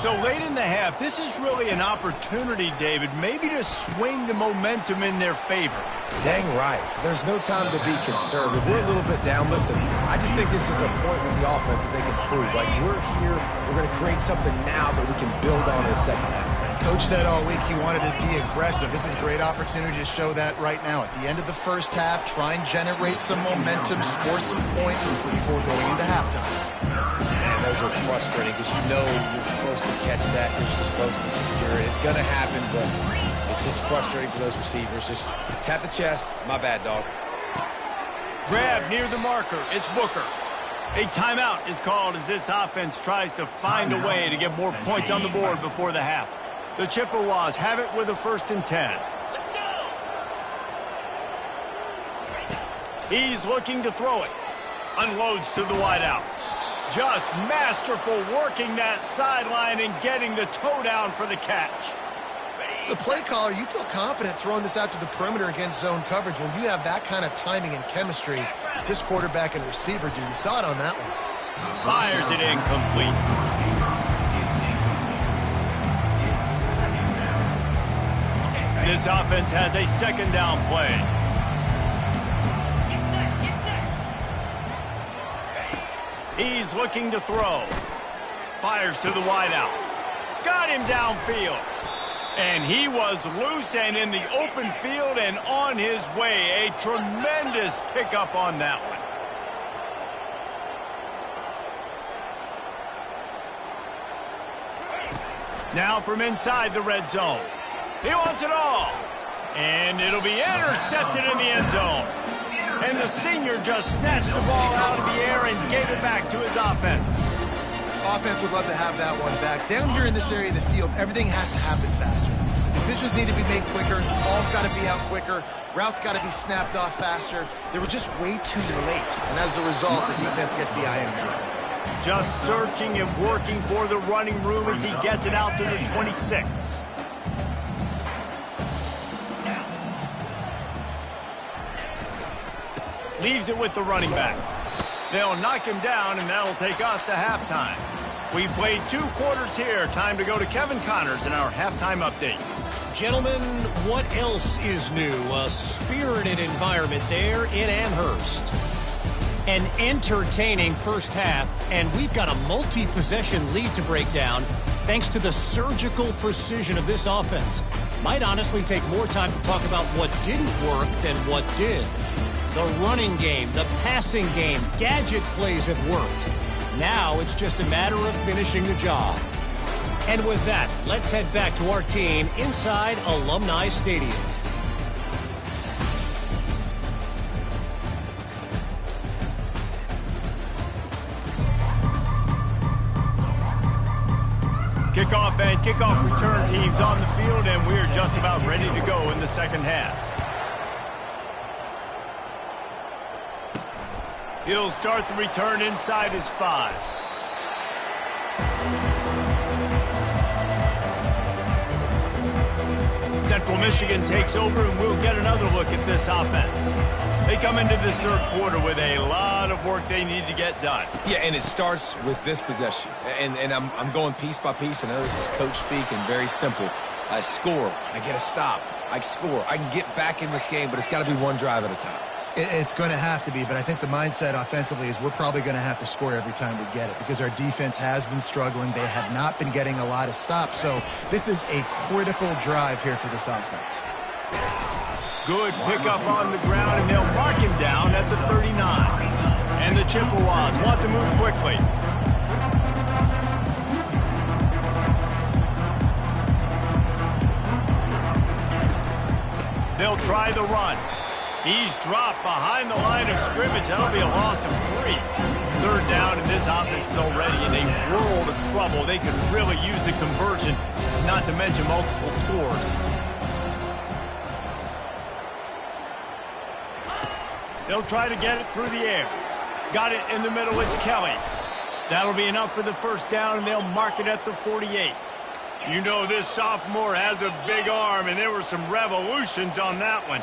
So late in the half, this is really an opportunity, David, maybe to swing the momentum in their favor. Dang right. There's no time to be conservative. We're a little bit down. Listen, I just think this is a point with the offense that they can prove. Like, we're here, we're going to create something now that we can build on in the second half. Coach said all week he wanted to be aggressive. This is a great opportunity to show that right now. At the end of the first half, try and generate some momentum, score some points before going into halftime. And those are frustrating because you know you're supposed to catch that. You're supposed to secure it. It's going to happen, but it's just frustrating for those receivers. Just tap the chest. My bad, dog. Grab near the marker. It's Booker. A timeout is called as this offense tries to find a way to get more points on the board before the half. The Chippewas have it with a 1st and 10. He's looking to throw it. Unloads to the wideout. Just masterful working that sideline and getting the toe down for the catch. As a play caller, you feel confident throwing this out to the perimeter against zone coverage when you have that kind of timing and chemistry. This quarterback and receiver do. You saw it on that one. Fires it incomplete. This offense has a 2nd down play. He's looking to throw. Fires to the wideout. Got him downfield. And he was loose and in the open field and on his way. A tremendous pickup on that one. Now from inside the red zone. He wants it all. And it'll be intercepted in the end zone. And the senior just snatched the ball out of the air and gave it back to his offense. Offense would love to have that one back. Down here in this area of the field, everything has to happen faster. Decisions need to be made quicker. Ball's got to be out quicker. Routes got to be snapped off faster. They were just way too late. And as a result, the defense gets the INT. Just searching and working for the running room as he gets it out to the 26. Leaves it with the running back. They'll knock him down, and that'll take us to halftime. We've played 2 quarters here. Time to go to Kevin Connors in our halftime update. Gentlemen, what else is new? A spirited environment there in Amherst. An entertaining first half, and we've got a multi-possession lead to break down thanks to the surgical precision of this offense. Might honestly take more time to talk about what didn't work than what did. The running game, the passing game, gadget plays have worked. Now it's just a matter of finishing the job. And with that, let's head back to our team inside Alumni Stadium. Kickoff and kickoff return teams on the field, and we're just about ready to go in the second half. He'll start the return inside his 5. Central Michigan takes over, and we'll get another look at this offense. They come into this 3rd quarter with a lot of work they need to get done. Yeah, and it starts with this possession. And I'm going piece by piece. I know this is coach speak and very simple. I score, I get a stop. I can score. I can get back in this game, but it's got to be one drive at a time. It's going to have to be, but I think the mindset offensively is we're probably going to have to score every time we get it because our defense has been struggling. They have not been getting a lot of stops, so this is a critical drive here for this offense. Good pickup on the ground, and they'll mark him down at the 39. And the Chippewas want to move quickly. They'll try the run. He's dropped behind the line of scrimmage. That'll be a loss of 3. Third down, and this offense is already in a world of trouble. They could really use a conversion, not to mention multiple scores. They'll try to get it through the air. Got it in the middle. It's Kelly. That'll be enough for the first down, and they'll mark it at the 48. You know this sophomore has a big arm, and there were some revolutions on that one.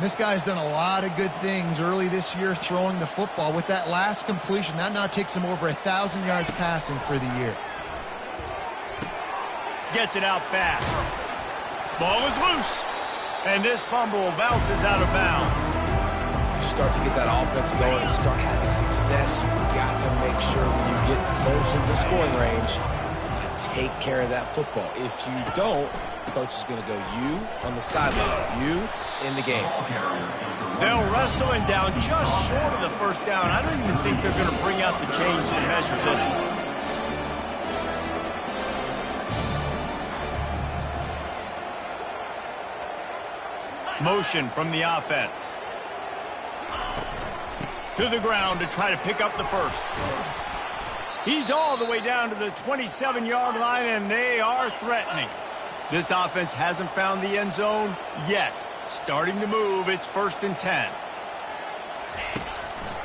This guy's done a lot of good things early this year throwing the football. With that last completion, that now takes him over 1,000 yards passing for the year. Gets it out fast. Ball is loose. And this fumble bounces out of bounds. You start to get that offense going and start having success, you've got to make sure when you get closer to the scoring range, you take care of that football. If you don't, coach is going to go you on the sideline, you in the game. They'll wrestle him down just short of the first down. I don't even think they're going to bring out the chains to measure this one. Motion from the offense. To the ground to try to pick up the first. He's all the way down to the 27-yard line, and they are threatening. This offense hasn't found the end zone yet. Starting to move, it's 1st and 10.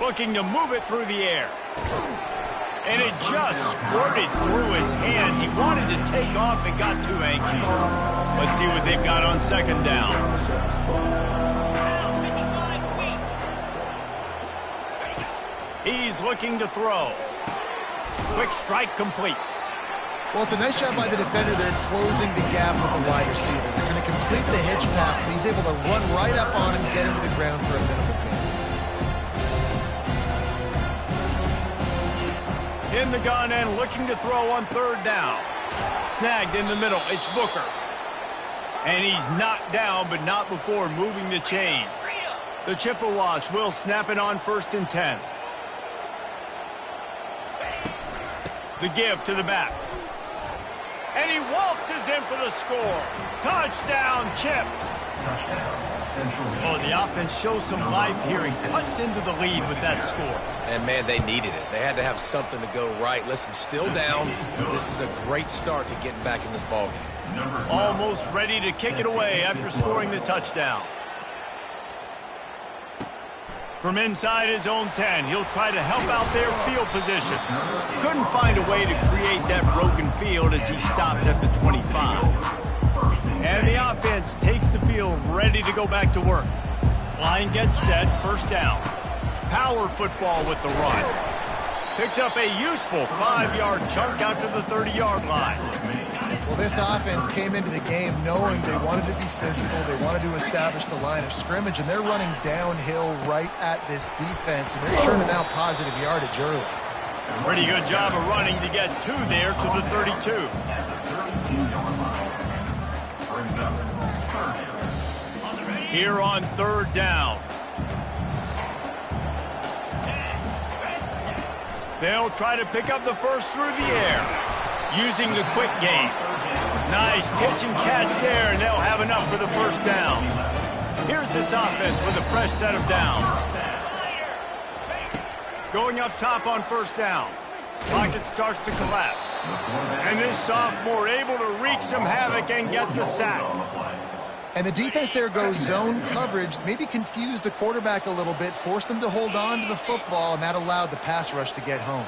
Looking to move it through the air. And it just squirted through his hands. He wanted to take off and got too anxious. Let's see what they've got on 2nd down. He's looking to throw. Quick strike complete. Well, it's a nice job by the defender. They're closing the gap with the wide receiver. They're going to complete the hitch pass, but he's able to run right up on him, get him to the ground for a minimal gain. In the gun and looking to throw on 3rd down. Snagged in the middle. It's Booker. And he's knocked down, but not before moving the chains. The Chippewas will snap it on 1st and 10. The give to the back. And he waltzes in for the score. Touchdown, Chips. Oh, the offense shows some life here and cuts into the lead with that score. And, man, they needed it. They had to have something to go right. Listen, still down. This is a great start to getting back in this ballgame. Almost ready to kick it away after scoring the touchdown. From inside his own 10, he'll try to help out their field position. Couldn't find a way to create that broken field as he stopped at the 25. And the offense takes the field ready to go back to work. Line gets set, 1st down. Power football with the run. Picks up a useful 5-yard chunk out to the 30-yard line. Well, this offense came into the game knowing they wanted to be physical, they wanted to establish the line of scrimmage, and they're running downhill right at this defense, and they're turning out positive yardage early. Pretty good job of running to get 2 there to the 32. Here on 3rd down. They'll try to pick up the first through the air, using the quick game. Nice pitch and catch there, and they'll have enough for the 1st down. Here's this offense with a fresh set of downs. Going up top on 1st down. Pocket starts to collapse. And this sophomore able to wreak some havoc and get the sack. And the defense there goes zone coverage, maybe confused the quarterback a little bit, forced him to hold on to the football, and that allowed the pass rush to get home.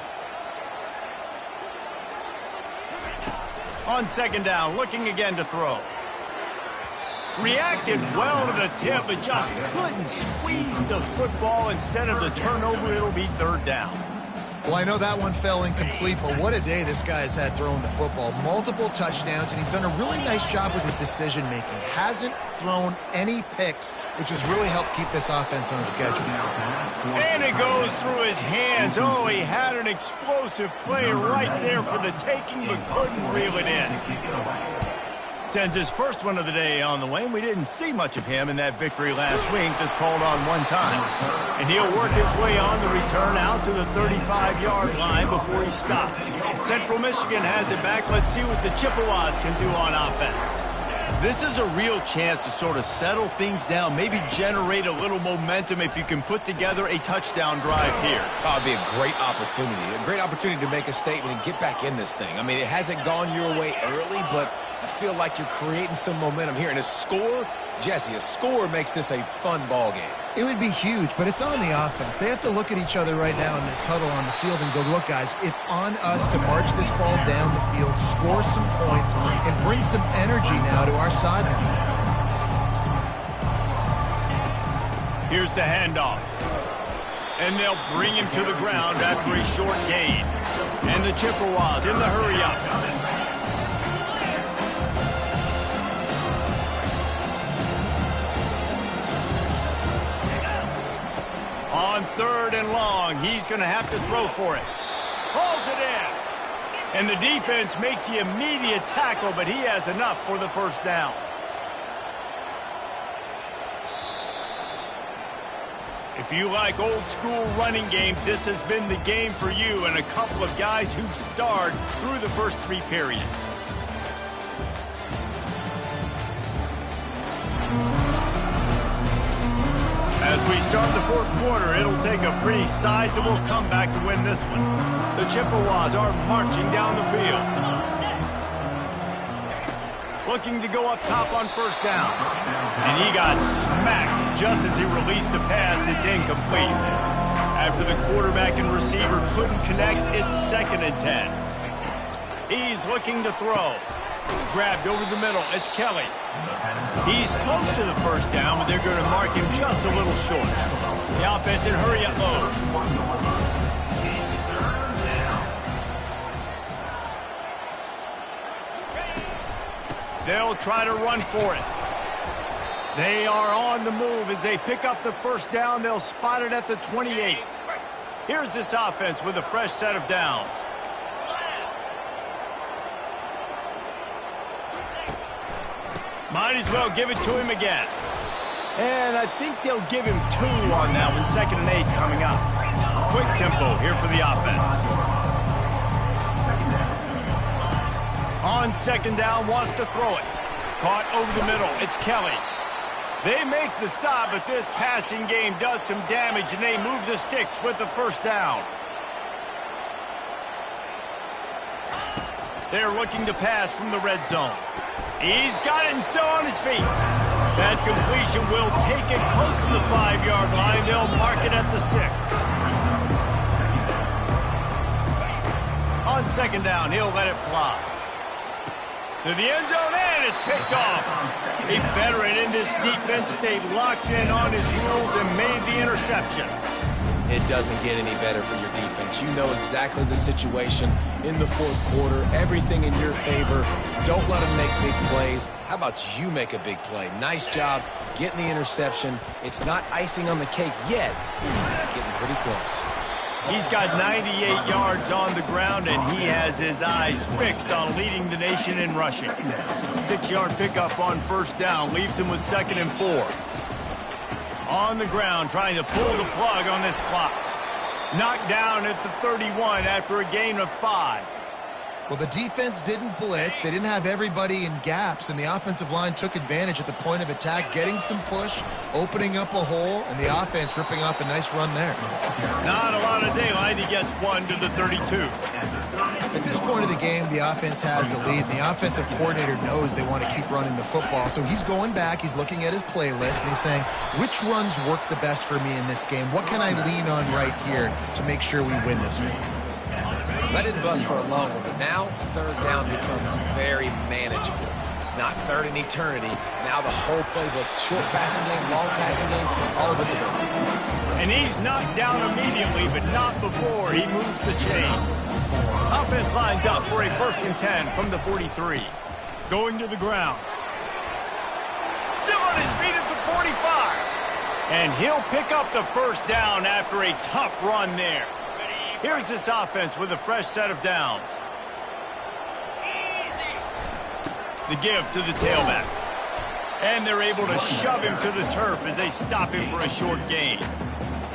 On 2nd down, looking again to throw. Reacted well to the tip, but just couldn't squeeze the football. Instead of the turnover, it'll be 3rd down. Well, I know that one fell incomplete, but what a day this guy has had throwing the football. Multiple touchdowns, and he's done a really nice job with his decision-making. Hasn't thrown any picks, which has really helped keep this offense on schedule. And it goes through his hands. Oh, he had an explosive play right there for the taking, but couldn't reel it in. Sends his first one of the day on the way, and we didn't see much of him in that victory last week, just called on one time. And he'll work his way on the return out to the 35-yard line before he stopped. Central Michigan has it back. Let's see what the Chippewas can do on offense. This is a real chance to sort of settle things down, maybe generate a little momentum if you can put together a touchdown drive here. Oh, it'd be a great opportunity to make a statement and get back in this thing. I mean, it hasn't gone your way early, but I feel like you're creating some momentum here. And a score, Jesse, a score makes this a fun ball game. It would be huge, but it's on the offense. They have to look at each other right now in this huddle on the field and go, look, guys, it's on us to march this ball down the field, score some points, and bring some energy now to our sideline. Here's the handoff. And they'll bring him to the ground after a short gain. And the Chippewas in the hurry-up. On 3rd and long, he's going to have to throw for it. Hauls it in. And the defense makes the immediate tackle, but he has enough for the first down. If you like old school running games, this has been the game for you and a couple of guys who starred through the first 3 periods. As we start the 4th quarter, it'll take a pretty sizable comeback to win this one. The Chippewas are marching down the field. Looking to go up top on first down. And he got smacked just as he released the pass. It's incomplete. After the quarterback and receiver couldn't connect, it's 2nd and 10. He's looking to throw. Grabbed over the middle. It's Kelly. He's close to the first down, but they're going to mark him just a little short. The offense in hurry-up mode. They'll try to run for it. They are on the move as they pick up the first down. They'll spot it at the 28. Here's this offense with a fresh set of downs. Might as well give it to him again. And I think they'll give him 2 on that one. 2nd and 8 coming up. Quick tempo here for the offense. On 2nd down, wants to throw it. Caught over the middle. It's Kelly. They make the stop, but this passing game does some damage, and they move the sticks with the first down. They're looking to pass from the red zone. He's got it and still on his feet. That completion will take it close to the 5-yard line. They'll mark it at the 6. On 2nd down, he'll let it fly. To the end zone, and it's picked off. A veteran in this defense stayed locked in on his rules and made the interception. It doesn't get any better for your defense. You know exactly the situation in the 4th quarter. Everything in your favor. Don't let them make big plays. How about you make a big play? Nice job getting the interception. It's not icing on the cake yet. It's getting pretty close. He's got 98 yards on the ground, and he has his eyes fixed on leading the nation in rushing. 6-yard pickup on first down leaves him with 2nd and 4. On the ground, trying to pull the plug on this clock. Knocked down at the 31 after a gain of 5. Well, the defense didn't blitz. They didn't have everybody in gaps, and the offensive line took advantage at the point of attack, getting some push, opening up a hole, and the offense ripping off a nice run there. Not a lot of daylight. He gets 1 to the 32. At this point of the game, the offense has the lead, and the offensive coordinator knows they want to keep running the football. So he's going back, he's looking at his playlist, and he's saying, which runs work the best for me in this game? What can I lean on right here to make sure we win this one? Let it bust for a long one, but now 3rd down becomes very manageable. It's not 3rd in eternity. Now the whole playbook, short passing game, long passing game, all of it's available. And he's knocked down immediately, but not before he moves the chains. Offense lines up for a 1st and 10 from the 43. Going to the ground. Still on his feet at the 45. And he'll pick up the 1st down after a tough run there. Here's this offense with a fresh set of downs. The give to the tailback. And they're able to shove him to the turf as they stop him for a short gain.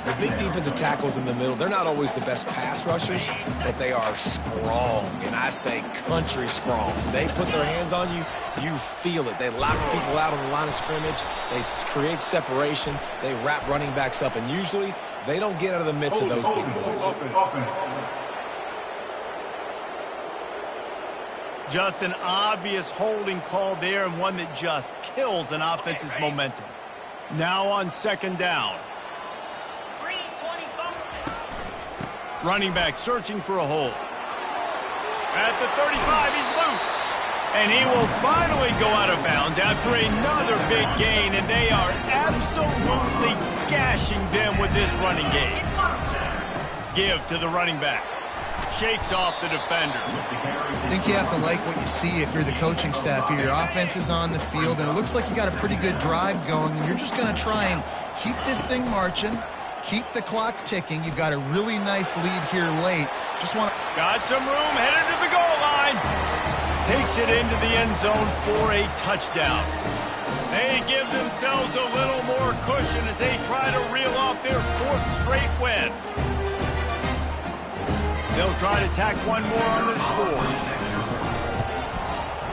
The big defensive tackles in the middle, they're not always the best pass rushers, but they are strong, and I say country strong. They put their hands on you, you feel it. They lock people out on the line of scrimmage. They create separation. They wrap running backs up, and usually they don't get out of the midst of those big boys. Just an obvious holding call there, and one that just kills an offense's momentum. Now on 2nd down. Running back searching for a hole. At the 35, he's loose. And he will finally go out of bounds after another big gain, and they are absolutely gashing them with this running game. Give to the running back. Shakes off the defender. I think you have to like what you see if you're the coaching staff here. Your offense is on the field, and it looks like you got a pretty good drive going, and you're just going to try and keep this thing marching. Keep the clock ticking. You've got a really nice lead here late. Got some room, headed to the goal line. Takes it into the end zone for a touchdown. They give themselves a little more cushion as they try to reel off their 4th straight win. They'll try to tack one more on their score.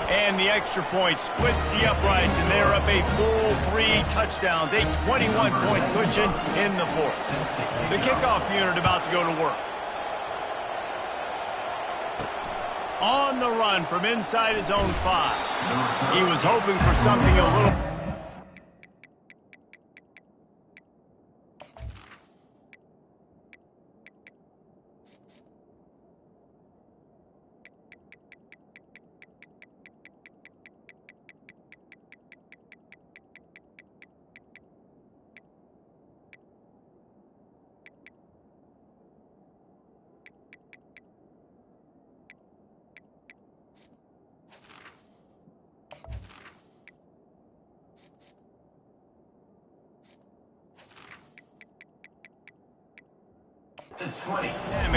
And the extra point splits the uprights, and they're up a full 3 touchdowns, a 21-point cushion in the 4th. The kickoff unit about to go to work. On the run from inside his own 5. He was hoping for something a little...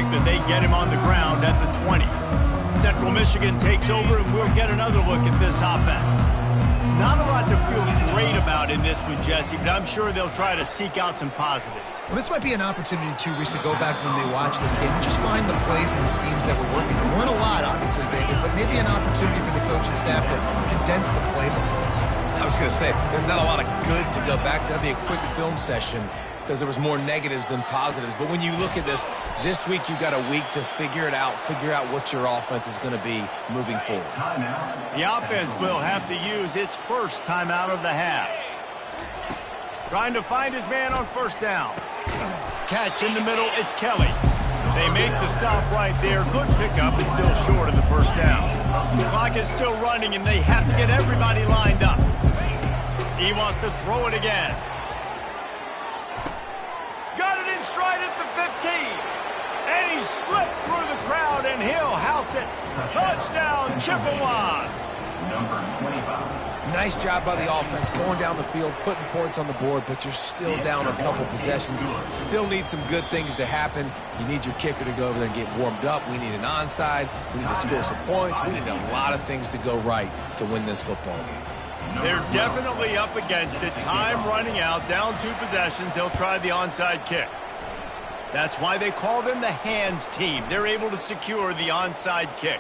That they get him on the ground at the 20. Central Michigan takes over, and we'll get another look at this offense. Not a lot to feel great about in this one, Jesse, but I'm sure they'll try to seek out some positives. Well, this might be an opportunity, too, Reese, to go back when they watch this game and just find the plays and the schemes that were working. There weren't a lot, obviously, Bacon, but maybe an opportunity for the coaching staff to condense the playbook. I was going to say, there's not a lot of good to go back to. That'd be a quick film session because there was more negatives than positives. But when you look at this week you've got a week to figure it out, figure out what your offense is going to be moving forward. The offense will have to use its first timeout of the half. Trying to find his man on 1st down. Catch in the middle, it's Kelly. They make the stop right there. Good pickup, but still short of the 1st down. The clock is still running, and they have to get everybody lined up. He wants to throw it again. Got it in stride at the 15. And he slipped through the crowd, and he'll house it. Touchdown, Chippewas. Number 25. Nice job by the offense going down the field, putting points on the board, but you're still down a couple possessions. Still need some good things to happen. You need your kicker to go over there and get warmed up. We need an onside. We need to score some points. We need a lot of things to go right to win this football game. They're definitely up against it. Time running out, down 2 possessions. They'll try the onside kick. That's why they call them the hands team. They're able to secure the onside kick.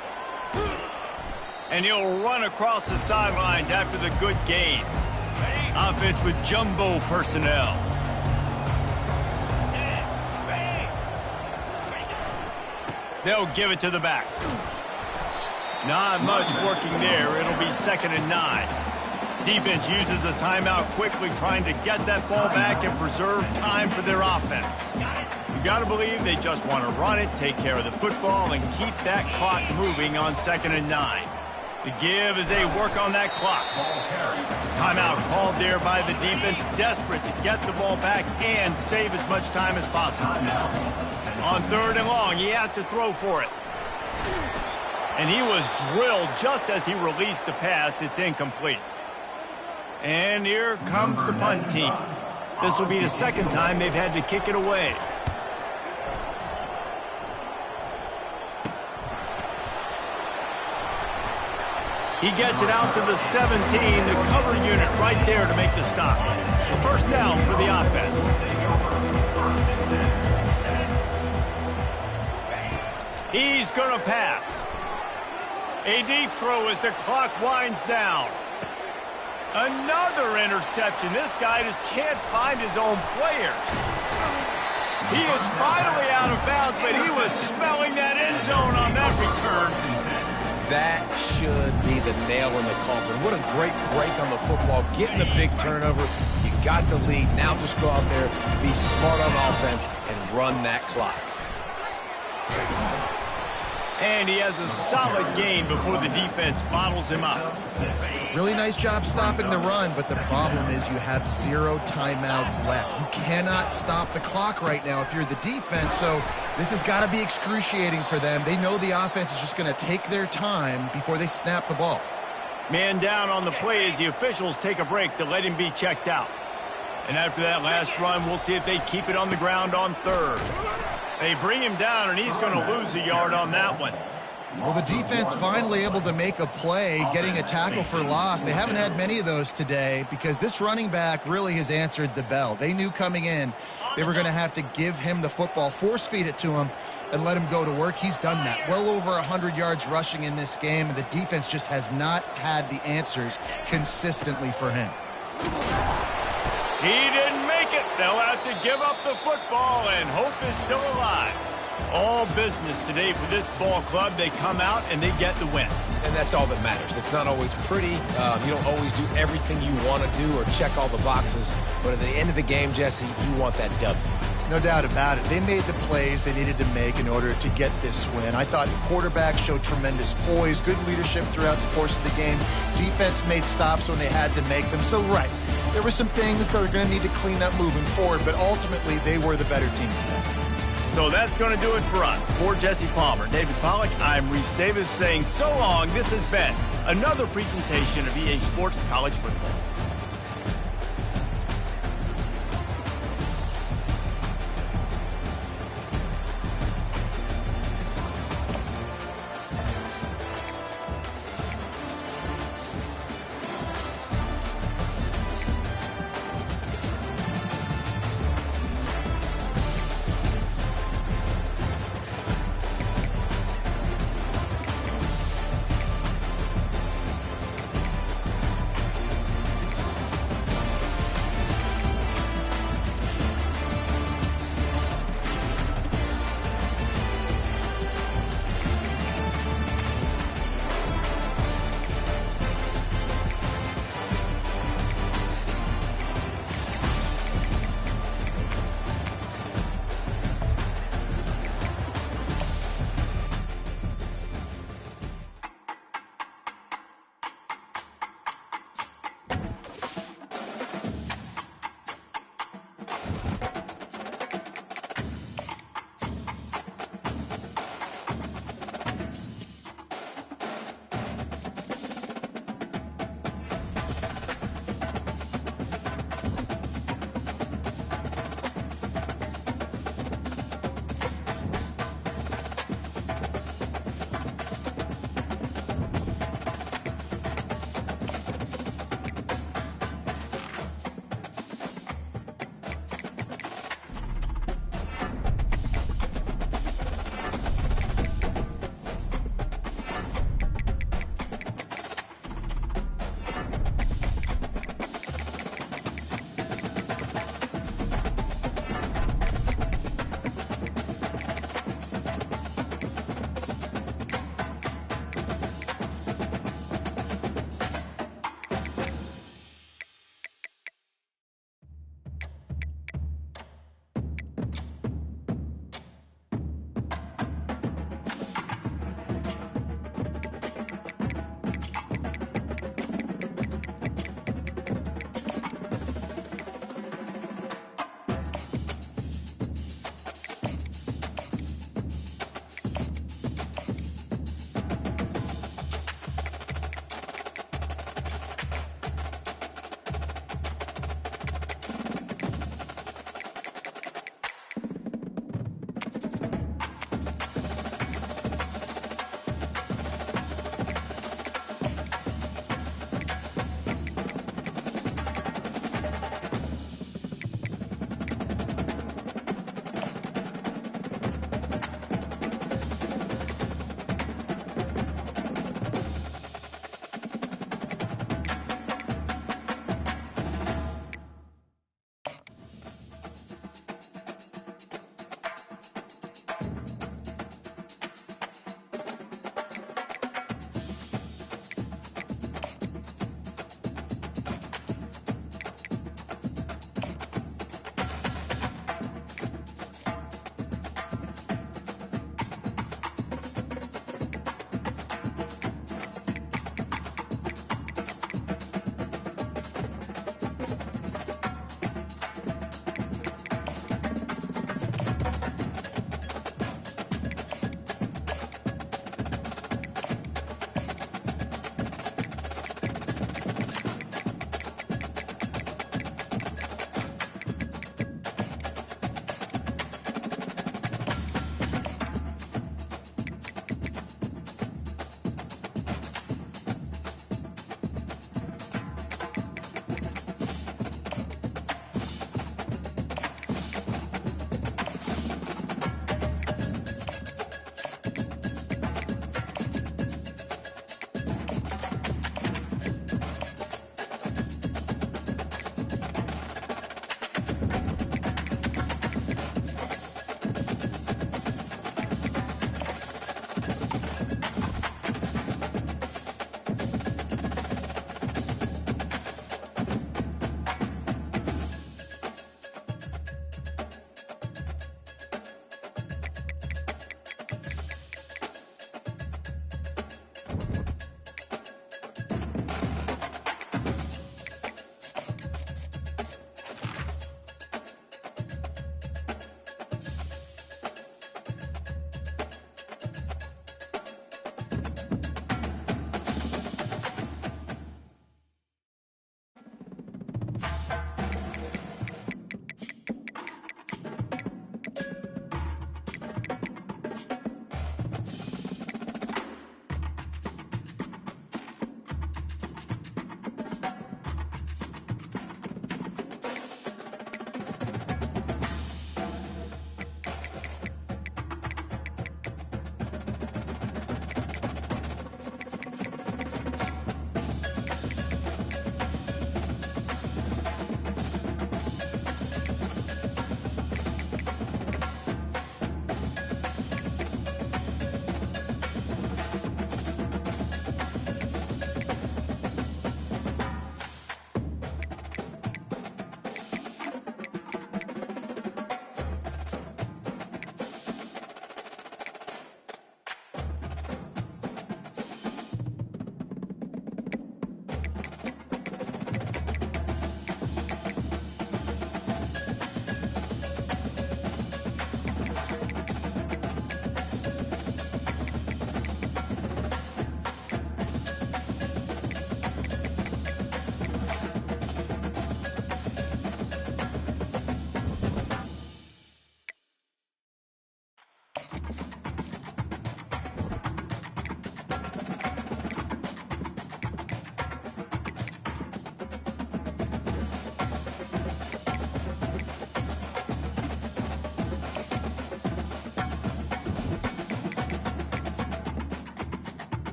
And he'll run across the sidelines after the good gain. Offense with jumbo personnel. They'll give it to the back. Not much working there. It'll be 2nd and 9. Defense uses a timeout quickly, trying to get that ball back and preserve time for their offense. You got to believe they just want to run it, take care of the football, and keep that clock moving on 2nd and 9. The give as they work on that clock. Timeout called there by the defense, desperate to get the ball back and save as much time as possible. On 3rd and long, he has to throw for it. And he was drilled just as he released the pass. It's incomplete. And here comes the punt team. This will be the 2nd time they've had to kick it away. He gets it out to the 17, the cover unit right there to make the stop. A 1st down for the offense. He's going to pass. A deep throw as the clock winds down. Another interception. This guy just can't find his own players. He is finally out of bounds, but he was smelling that end zone on that return. That should be the nail in the coffin. What a great break on the football. Getting the big turnover. You got the lead. Now just go out there, be smart on offense, and run that clock. And he has a solid gain before the defense bottles him up. Really nice job stopping the run, but the problem is you have 0 timeouts left. You cannot stop the clock right now if you're the defense, so this has got to be excruciating for them. They know the offense is just going to take their time before they snap the ball. Man down on the play as the officials take a break to let him be checked out. And after that last run, we'll see if they keep it on the ground on 3rd. They bring him down, and he's going to lose a yard on that one. Well, the defense finally able to make a play, getting a tackle for loss. They haven't had many of those today because this running back really has answered the bell. They knew coming in they were going to have to give him the football, force-feed it to him, and let him go to work. He's done that. Well over 100 yards rushing in this game, and the defense just has not had the answers consistently for him. He didn't make it. They'll have to give up the football, and hope is still alive. All business today for this ball club. They come out and they get the win. And that's all that matters. It's not always pretty. You don't always do everything you want to do or check all the boxes. But at the end of the game, Jesse, you want that W. No doubt about it. They made the plays they needed to make in order to get this win. I thought the quarterback showed tremendous poise, good leadership throughout the course of the game. Defense made stops when they had to make them. So, right, there were some things that are going to need to clean up moving forward, but ultimately they were the better team today. So that's going to do it for us. For Jesse Palmer, David Pollack, I'm Reese Davis saying so long. This has been another presentation of EA Sports College Football.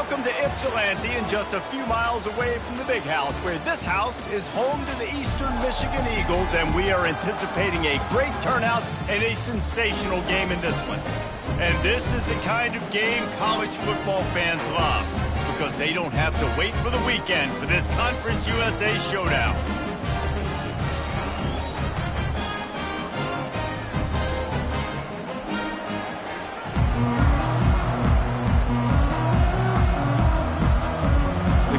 Welcome to Ypsilanti, and just a few miles away from the big house, where this house is home to the Eastern Michigan Eagles, and we are anticipating a great turnout and a sensational game in this one. And this is the kind of game college football fans love, because they don't have to wait for the weekend for this Conference USA showdown.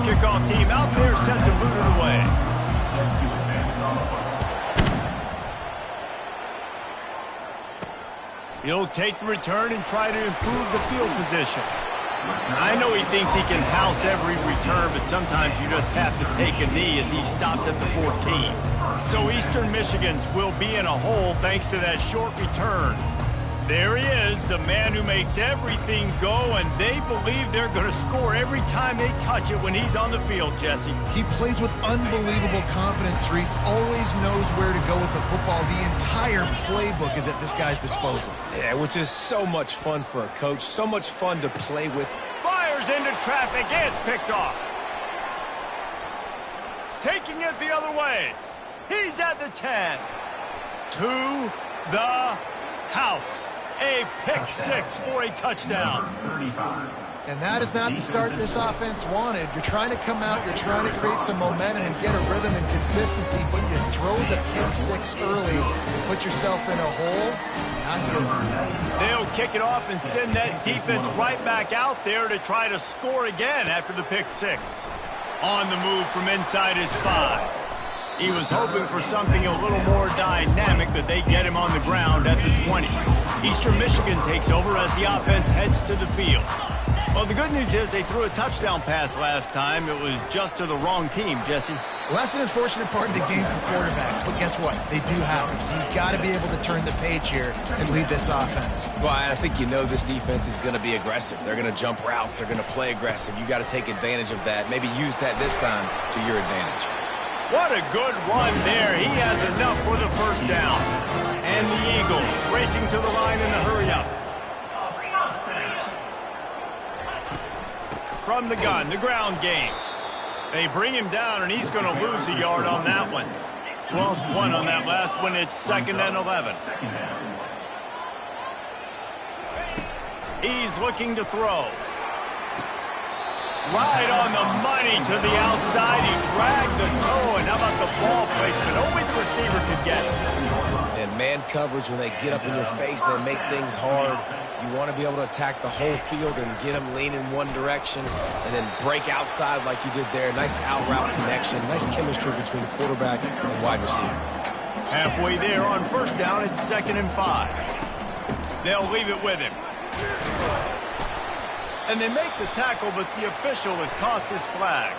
Kickoff team out there set to boot it away. He'll take the return and try to improve the field position. I know he thinks he can house every return, but sometimes you just have to take a knee as he stopped at the 14. So Eastern Michigan's will be in a hole thanks to that short return. There he is, the man who makes everything go, and they believe they're going to score every time they touch it when he's on the field, Jesse. He plays with unbelievable confidence, Reese. Always knows where to go with the football. The entire playbook is at this guy's disposal. Yeah, which is so much fun for a coach, so much fun to play with. Fires into traffic, and it's picked off. Taking it the other way. He's at the 10. To the house. A pick six for a touchdown. And that is not the start this offense wanted. You're trying to come out, you're trying to create some momentum and get a rhythm and consistency, but you throw the pick six early and put yourself in a hole. Not good. They'll kick it off and send that defense right back out there to try to score again after the pick six. On the move from inside his 5. He was hoping for something a little more dynamic, but they get him on the ground at the 20. Eastern Michigan takes over as the offense heads to the field. Well, the good news is they threw a touchdown pass last time. It was just to the wrong team, Jesse. Well, that's an unfortunate part of the game for quarterbacks, but guess what? They do happen, so you've got to be able to turn the page here and lead this offense. Well, I think you know this defense is going to be aggressive. They're going to jump routes. They're going to play aggressive. You got to take advantage of that. Maybe use that this time to your advantage. What a good run there. He has enough for the first down. And the Eagles racing to the line in a hurry-up. From the gun, the ground game. They bring him down, and he's going to lose a yard on that one. Lost one on that last one. It's 2nd and 11. He's looking to throw. Right on the money to the outside. He dragged the toe, and how about the ball placement? Only the receiver could get it. And man coverage, when they get up in your face, they make things hard. You want to be able to attack the whole field and get them lean in one direction and then break outside like you did there. Nice out route connection. Nice chemistry between quarterback and wide receiver. Halfway there on first down, it's 2nd and 5. They'll leave it with him. And they make the tackle, but the official has tossed his flag.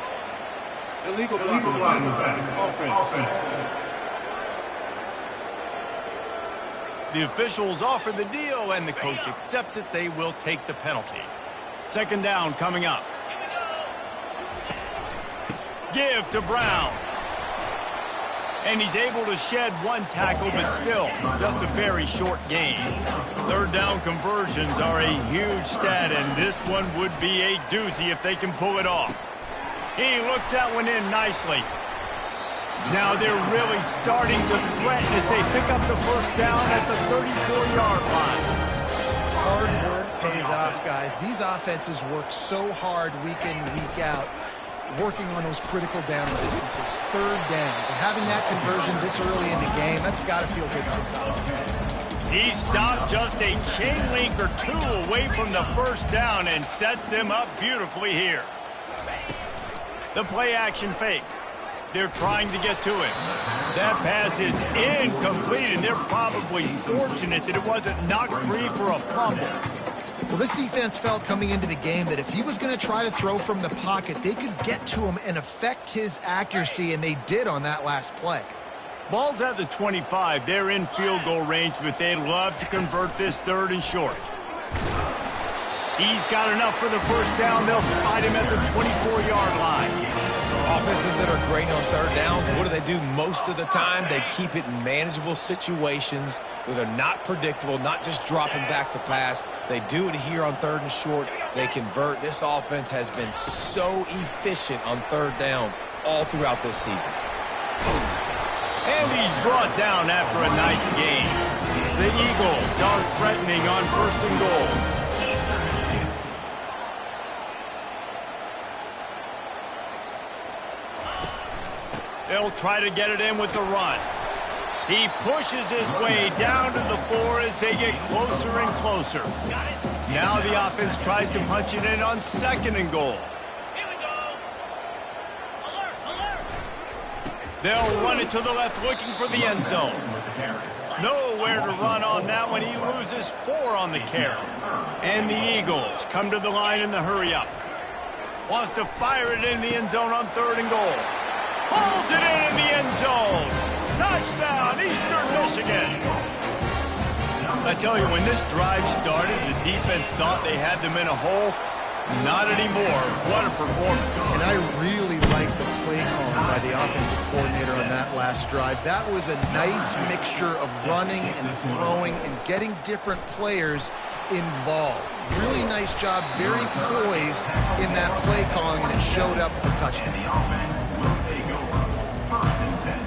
Illegal flag in the back. Offense. The officials offer the deal, and the coach accepts it. They will take the penalty. 2nd down coming up. Give to Brown. And he's able to shed one tackle, but still just a very short gain. 3rd down conversions are a huge stat, and this one would be a doozy if they can pull it off. He looks that one in nicely. Now they're really starting to threaten as they pick up the first down at the 34-yard line. Hard work pays off, guys. These offenses work so hard week in, week out, working on those critical down distances, 3rd downs, and having that conversion this early in the game, that's got to feel good for this offense. He stopped just a chain link or two away from the first down and sets them up beautifully here. The play action fake. They're trying to get to him. That pass is incomplete, and they're probably fortunate that it wasn't knocked free for a fumble. Well, this defense felt coming into the game that if he was going to try to throw from the pocket, they could get to him and affect his accuracy, and they did on that last play. Ball's at the 25. They're in field goal range, but they'd love to convert this 3rd and short. He's got enough for the first down. They'll spot him at the 24-yard line. Offenses that are great on third downs, what do most of the time? They keep it in manageable situations where they're not predictable, not just dropping back to pass. They do it here on third and short. They convert. This offense has been so efficient on third downs all throughout this season. And he's brought down after a nice game. The Eagles are threatening on first and goal. They'll try to get it in with the run. He pushes his way down to the floor as they get closer and closer. Now the offense tries to punch it in on second and goal. They'll run it to the left looking for the end zone. Nowhere to run on that one. He loses 4 on the carry. And the Eagles come to the line in the hurry-up. Wants to fire it in the end zone on third and goal. Pulls it in the end zone. Touchdown, Eastern Michigan. I tell you, when this drive started, the defense thought they had them in a hole. Not anymore. What a performance. And I really like the play calling by the offensive coordinator on that last drive. That was a nice mixture of running and throwing and getting different players involved. Really nice job, very poised in that play calling, and it showed up with a touchdown. And the offense will take over. First and 10.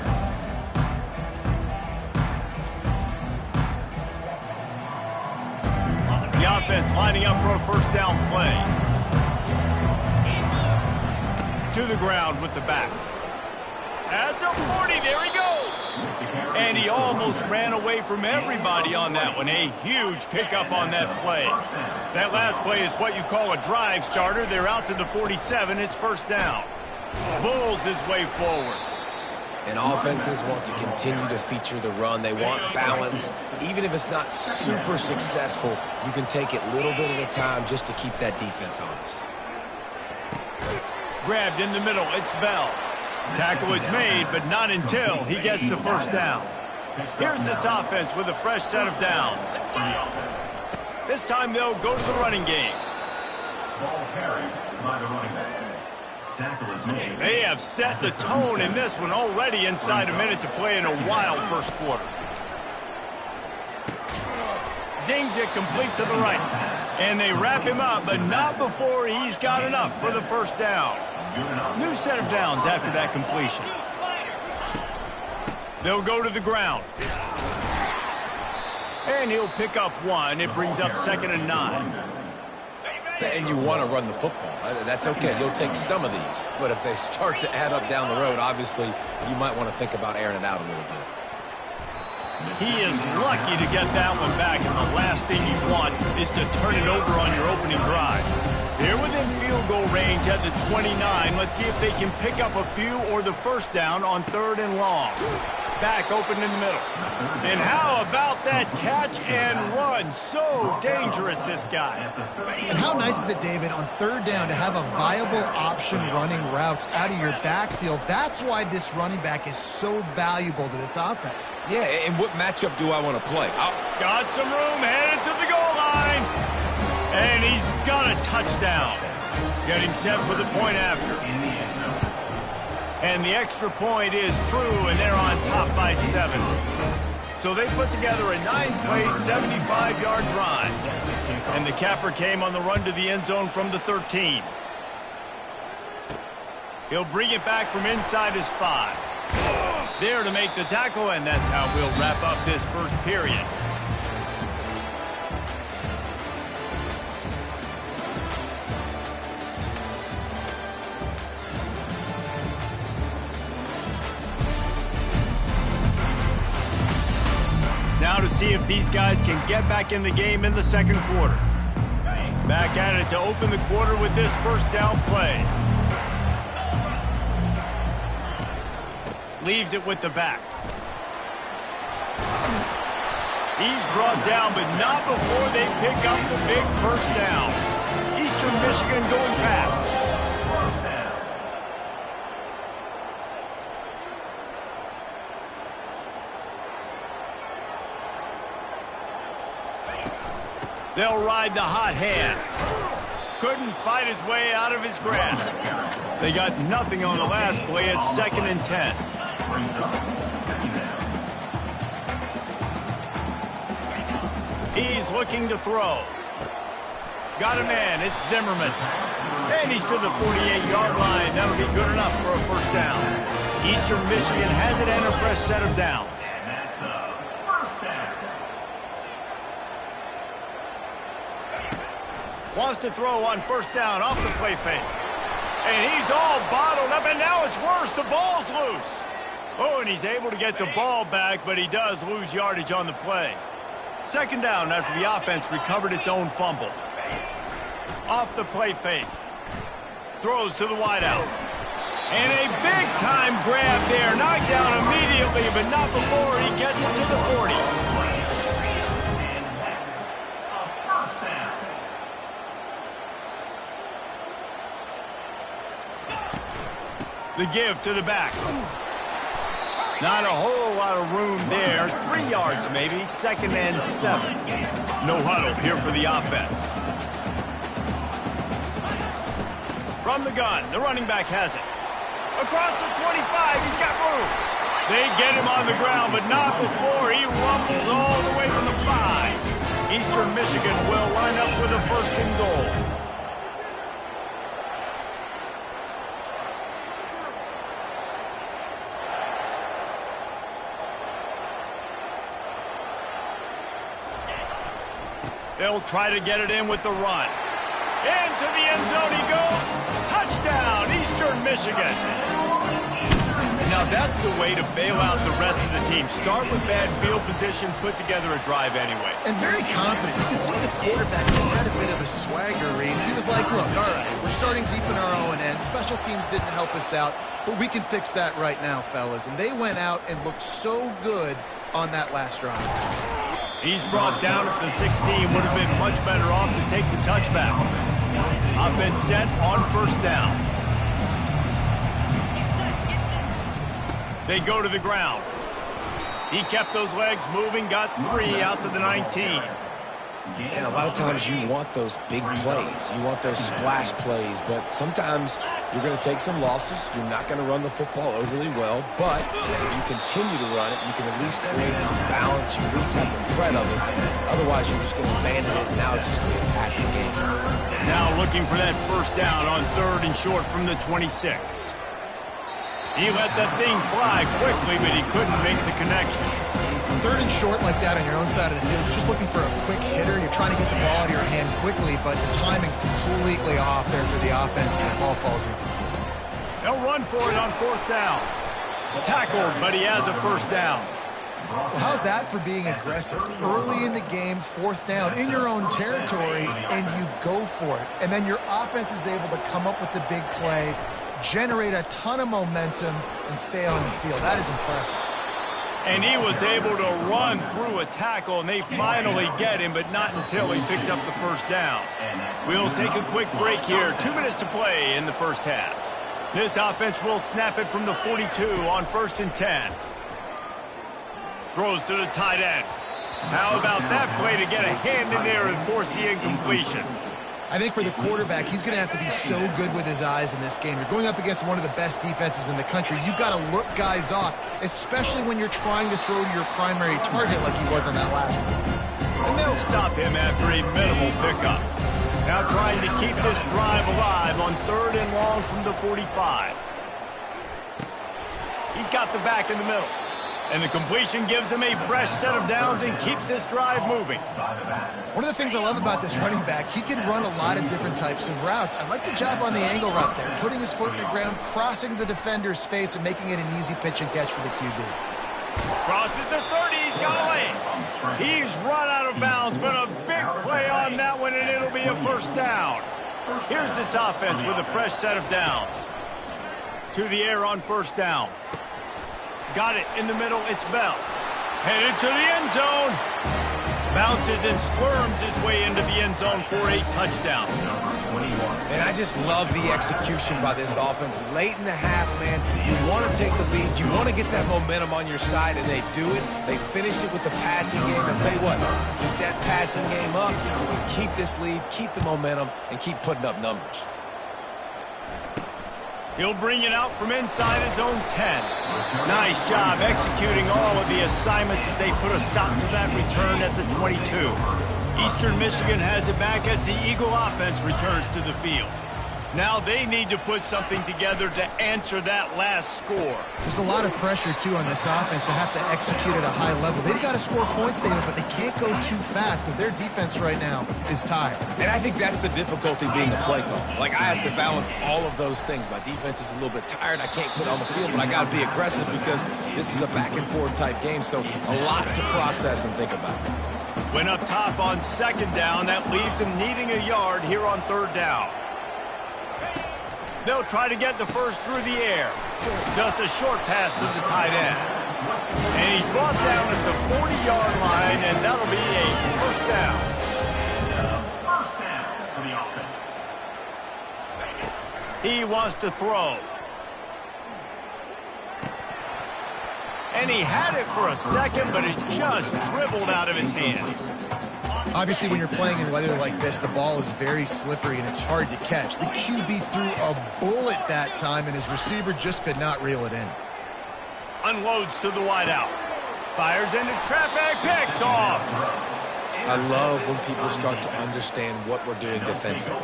The offense lining up for a first down play. To the ground with the back. At the 40, there he goes. And he almost ran away from everybody on that one. A huge pickup on that play. That last play is what you call a drive starter. They're out to the 47. It's first down. Bulls his way forward. And offenses want to continue to feature the run. They want balance. Even if it's not super successful, you can take it little bit at a time just to keep that defense honest. Grabbed in the middle. It's Bell. Tackle is made, but not until he gets the first down. Here's this offense with a fresh set of downs. This time they'll go to the running game. Ball carried by the running back. Tackle is made. They have set the tone in this one already inside a minute to play in a wild first quarter. Zings it complete to the right. And they wrap him up, but not before he's got enough for the first down. New set of downs after that completion. They'll go to the ground. And he'll pick up 1. It brings up 2nd and 9. And you want to run the football. That's okay. You'll take some of these. But if they start to add up down the road, obviously, you might want to think about airing it out a little bit. He is lucky to get that one back, and the last thing you want is to turn it over on your opening drive. They're within field goal range at the 29. Let's see if they can pick up a few or the first down on third and long. Back open in the middle. And how about that catch and run? So dangerous, this guy. And how nice is it, David, on third down to have a viable option running routes out of your backfield? That's why this running back is so valuable to this offense. Yeah, and what matchup do I want to play? Got some room, headed to the goal line. And he's got a touchdown. Get him set for the point after. And the extra point is true, and they're on top by 7. So they put together a 9-play, 75-yard drive. And the capper came on the run to the end zone from the 13. He'll bring it back from inside his 5. There to make the tackle, and that's how we'll wrap up this first period. Now to see if these guys can get back in the game in the second quarter. Back at it to open the quarter with this first down play. Leaves it with the back. He's brought down, but not before they pick up the big first down. Eastern Michigan going fast. They'll ride the hot hand. Couldn't fight his way out of his grasp. They got nothing on the last play. It's 2nd and 10. He's looking to throw. Got a man. It's Zimmerman. And he's to the 48-yard line. That'll be good enough for a first down. Eastern Michigan has it and a fresh set of downs. Wants to throw on first down off the play fake. And he's all bottled up, and now it's worse. The ball's loose. Oh, and he's able to get the ball back, but he does lose yardage on the play. 2nd down after the offense recovered its own fumble. Off the play fake. Throws to the wideout. And a big-time grab there. Knocked down immediately, but not before he gets it to the 40. The give to the back. Not a whole lot of room there. 3 yards maybe. 2nd and 7. No huddle here for the offense. From the gun, the running back has it. Across the 25, he's got room. They get him on the ground, but not before he rumbles all the way from the 5. Eastern Michigan will line up with a 1st and goal. They'll try to get it in with the run. Into the end zone he goes. Touchdown, Eastern Michigan. Now that's the way to bail out the rest of the team. Start with bad field position, put together a drive anyway. And very confident. You can see the quarterback just had a bit of a swagger, Reese. He was like, look, all right, we're starting deep in our own end. Special teams didn't help us out, but we can fix that right now, fellas. And they went out and looked so good on that last drive. He's brought down at the 16. Would have been much better off to take the touchback. Offense set on first down. They go to the ground. He kept those legs moving, got 3 out to the 19. And a lot of times you want those big plays. You want those splash plays, but sometimes you're going to take some losses. You're not going to run the football overly well, but if you continue to run it, you can at least create some balance. You at least have the threat of it. Otherwise, you're just going to abandon it, and now it's just going to be a passing game. Now looking for that first down on 3rd and short from the 26. He let that thing fly quickly, but he couldn't make the connection. 3rd and short like that on your own side of the field, you're just looking for a quick hitter. You're trying to get the ball out of your hand quickly, but the timing completely off there for the offense, and the ball falls in. They'll run for it on 4th down. Tackled, but he has a first down. Well, how's that for being aggressive? Early in the game, 4th down, in your own territory, and you go for it. And then your offense is able to come up with the big play, generate a ton of momentum, and stay on the field. That is impressive. And he was able to run through a tackle, and they finally get him, but not until he picks up the first down. We'll take a quick break here. 2 minutes to play in the first half. This offense will snap it from the 42 on 1st and 10. Throws to the tight end. How about that play to get a hand in there and force the incompletion? I think for the quarterback, he's going to have to be so good with his eyes in this game. You're going up against one of the best defenses in the country. You've got to look guys off, especially when you're trying to throw to your primary target like he was on that last one. And they'll stop him after a minimal pickup. Now trying to keep this drive alive on 3rd and long from the 45. He's got the back in the middle. And the completion gives him a fresh set of downs and keeps this drive moving. One of the things I love about this running back, he can run a lot of different types of routes. I like the job on the angle route there, putting his foot in the ground, crossing the defender's space, and making it an easy pitch and catch for the QB. Crosses the 30, he's got a lane. He's run out of bounds, but a big play on that one, and it'll be a first down. Here's this offense with a fresh set of downs. To the air on first down. Got it in the middle, it's Bell. Headed to the end zone. Bounces and squirms his way into the end zone for a touchdown. And I just love the execution by this offense. Late in the half, man, you want to take the lead. You want to get that momentum on your side, and they do it. They finish it with the passing game. I'll tell you what, keep that passing game up, keep this lead, keep the momentum, and keep putting up numbers. He'll bring it out from inside his own 10. Nice job executing all of the assignments as they put a stop to that return at the 22. Eastern Michigan has it back as the Eagle offense returns to the field. Now they need to put something together to answer that last score. There's a lot of pressure, too, on this offense to have to execute at a high level. They've got to score points, David, but they can't go too fast because their defense right now is tired. And I think that's the difficulty being a play call. Like, I have to balance all of those things. My defense is a little bit tired. I can't put it on the field, but I got to be aggressive because this is a back-and-forth type game, so a lot to process and think about. Went up top on second down. That leaves them needing a yard here on third down. They'll try to get the first through the air. Just a short pass to the tight end. And he's brought down at the 40-yard line, and that'll be a first down. First down for the offense. He wants to throw. And he had it for a second, but it just dribbled out of his hands. Obviously, when you're playing in weather like this, the ball is very slippery and it's hard to catch. The QB threw a bullet that time, and his receiver just could not reel it in. Unloads to the wideout. Fires into traffic, picked off. I love when people start to understand what we're doing defensively.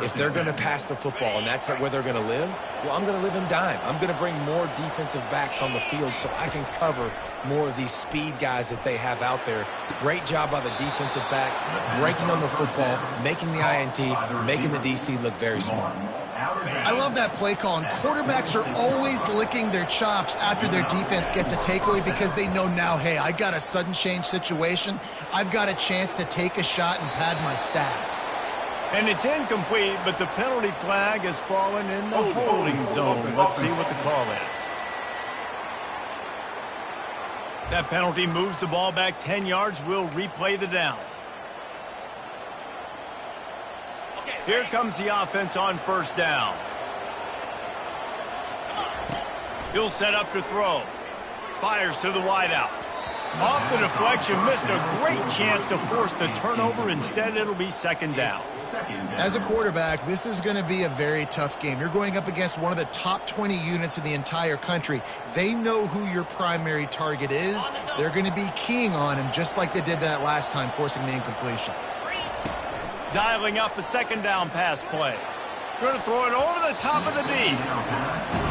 If they're going to pass the football and that's where they're going to live, well, I'm going to live in dime. I'm going to bring more defensive backs on the field so I can cover more of these speed guys that they have out there. Great job by the defensive back, breaking on the football, making the INT, making the DC look very smart. I love that play call, and quarterbacks are always licking their chops after their defense gets a takeaway because they know now, hey, I got a sudden change situation. I've got a chance to take a shot and pad my stats. And it's incomplete, but the penalty flag has fallen in the holding zone. Let's see what the call is. That penalty moves the ball back 10 yards. We'll replay the down. Here comes the offense on first down. He'll set up to throw. Fires to the wideout. Off the deflection, missed a great chance to force the turnover. Instead, it'll be second down. As a quarterback, this is going to be a very tough game. You're going up against one of the top 20 units in the entire country. They know who your primary target is. They're going to be keying on him just like they did that last time, forcing the incompletion. Dialing up a second down pass play. Going to throw it over the top of the D.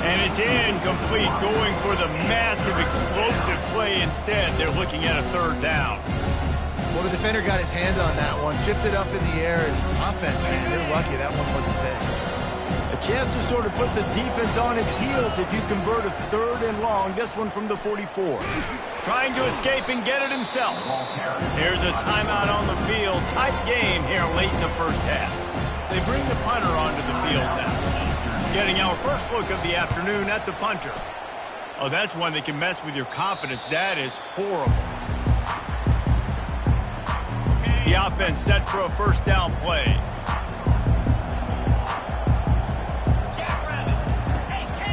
And it's incomplete, going for the massive explosive play instead. They're looking at a third down. Well, the defender got his hand on that one, tipped it up in the air, and offense, man, they're lucky that one wasn't big. A chance to sort of put the defense on its heels if you convert a third and long. This one from the 44. Trying to escape and get it himself. Here's a timeout on the field. Tight game here late in the first half. They bring the punter onto the field now. Getting our first look of the afternoon at the punter. Oh, that's one that can mess with your confidence. That is horrible. The offense set for a first down play.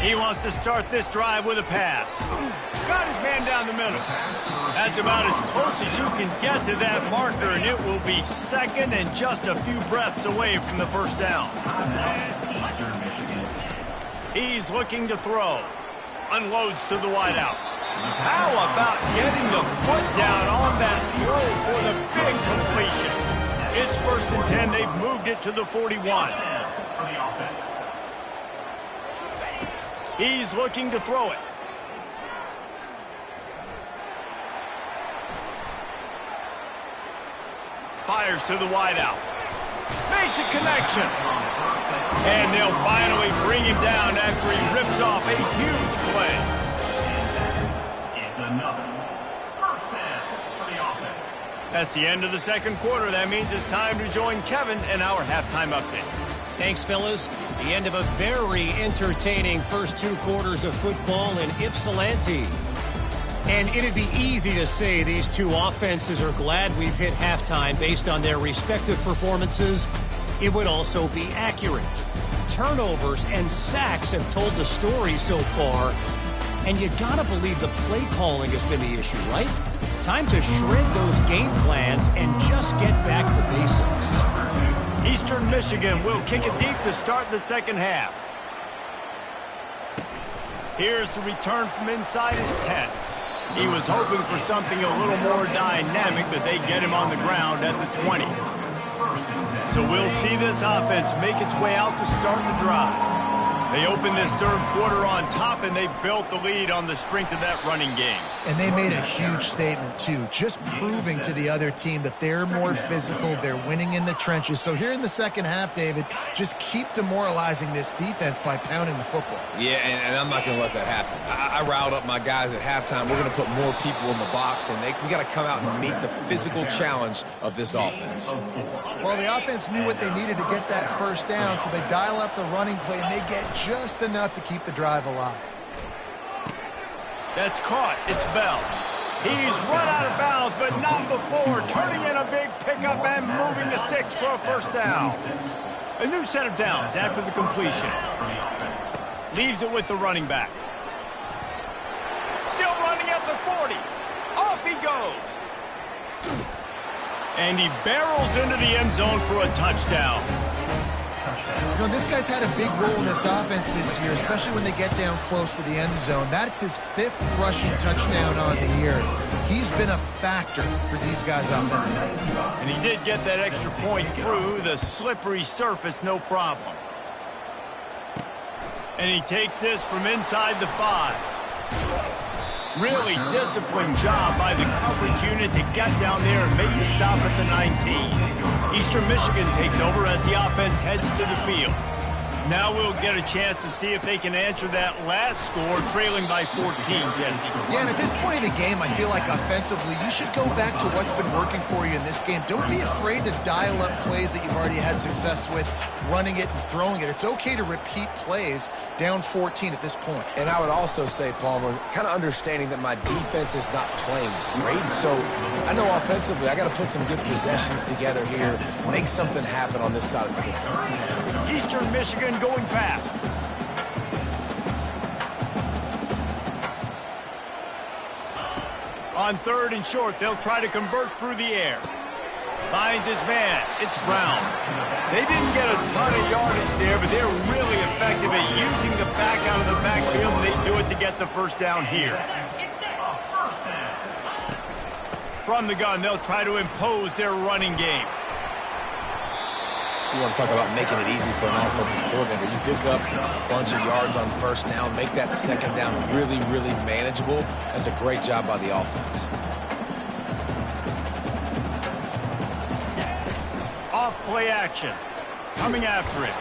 He wants to start this drive with a pass. Got his man down the middle. That's about as close as you can get to that marker, and it will be second and just a few breaths away from the first down. He's looking to throw. Unloads to the wideout. How about getting the foot down on that throw for the big completion? It's 1st and 10. They've moved it to the 41. He's looking to throw it. Fires to the wideout. Makes a connection. And they'll finally bring him down after he rips off a huge play. It's another first down for the offense. That's the end of the second quarter. That means it's time to join Kevin in our halftime update. Thanks, fellas. The end of a very entertaining first two quarters of football in Ypsilanti. And it'd be easy to say these two offenses are glad we've hit halftime based on their respective performances. It would also be accurate. Turnovers and sacks have told the story so far. And you gotta believe the play calling has been the issue, right? Time to shred those game plans and just get back to basics. Eastern Michigan will kick it deep to start the second half. Here's the return from inside his 10. He was hoping for something a little more dynamic, but they get him on the ground at the 20. So we'll see this offense make its way out to start the drive. They opened this third quarter on top, and they built the lead on the strength of that running game. And they made a huge statement, too, just proving to the other team that they're more physical, they're winning in the trenches. So here in the second half, David, just keep demoralizing this defense by pounding the football. Yeah, and I'm not going to let that happen. I riled up my guys at halftime. We're going to put more people in the box, and we got to come out and meet the physical challenge of this offense. Well, the offense knew what they needed to get that first down, so they dial up the running play, and they get just enough to keep the drive alive. That's caught. It's Bell. He's run out of bounds, but not before turning in a big pickup and moving the sticks for a first down. A new set of downs after the completion. Leaves it with the running back. Still running at the 40. Off he goes. And he barrels into the end zone for a touchdown. You know, this guy's had a big role in this offense this year, especially when they get down close to the end zone. That's his 5th rushing touchdown on the year. He's been a factor for these guys offensively. And he did get that extra point through the slippery surface, no problem. And he takes this from inside the 5. Really disciplined job by the coverage unit to get down there and make the stop at the 19. Eastern Michigan takes over as the offense heads to the field. Now we'll get a chance to see if they can answer that last score, trailing by 14, Jesse. Yeah, and at this point in the game, I feel like offensively, you should go back to what's been working for you in this game. Don't be afraid to dial up plays that you've already had success with, running it and throwing it. It's okay to repeat plays down 14 at this point. And I would also say, Palmer, kind of understanding that my defense is not playing great. So I know offensively, I got to put some good possessions together here, make something happen on this side of the football. Eastern Michigan going fast. On 3rd and short, they'll try to convert through the air. Finds his man. It's Brown. They didn't get a ton of yardage there, but they're really effective at using the back out of the backfield, and they do it to get the first down here. From the gun, they'll try to impose their running game. You want to talk about making it easy for an offensive coordinator. You pick up a bunch of yards on first down, make that second down really, really manageable. That's a great job by the offense. Off play action. Coming after it.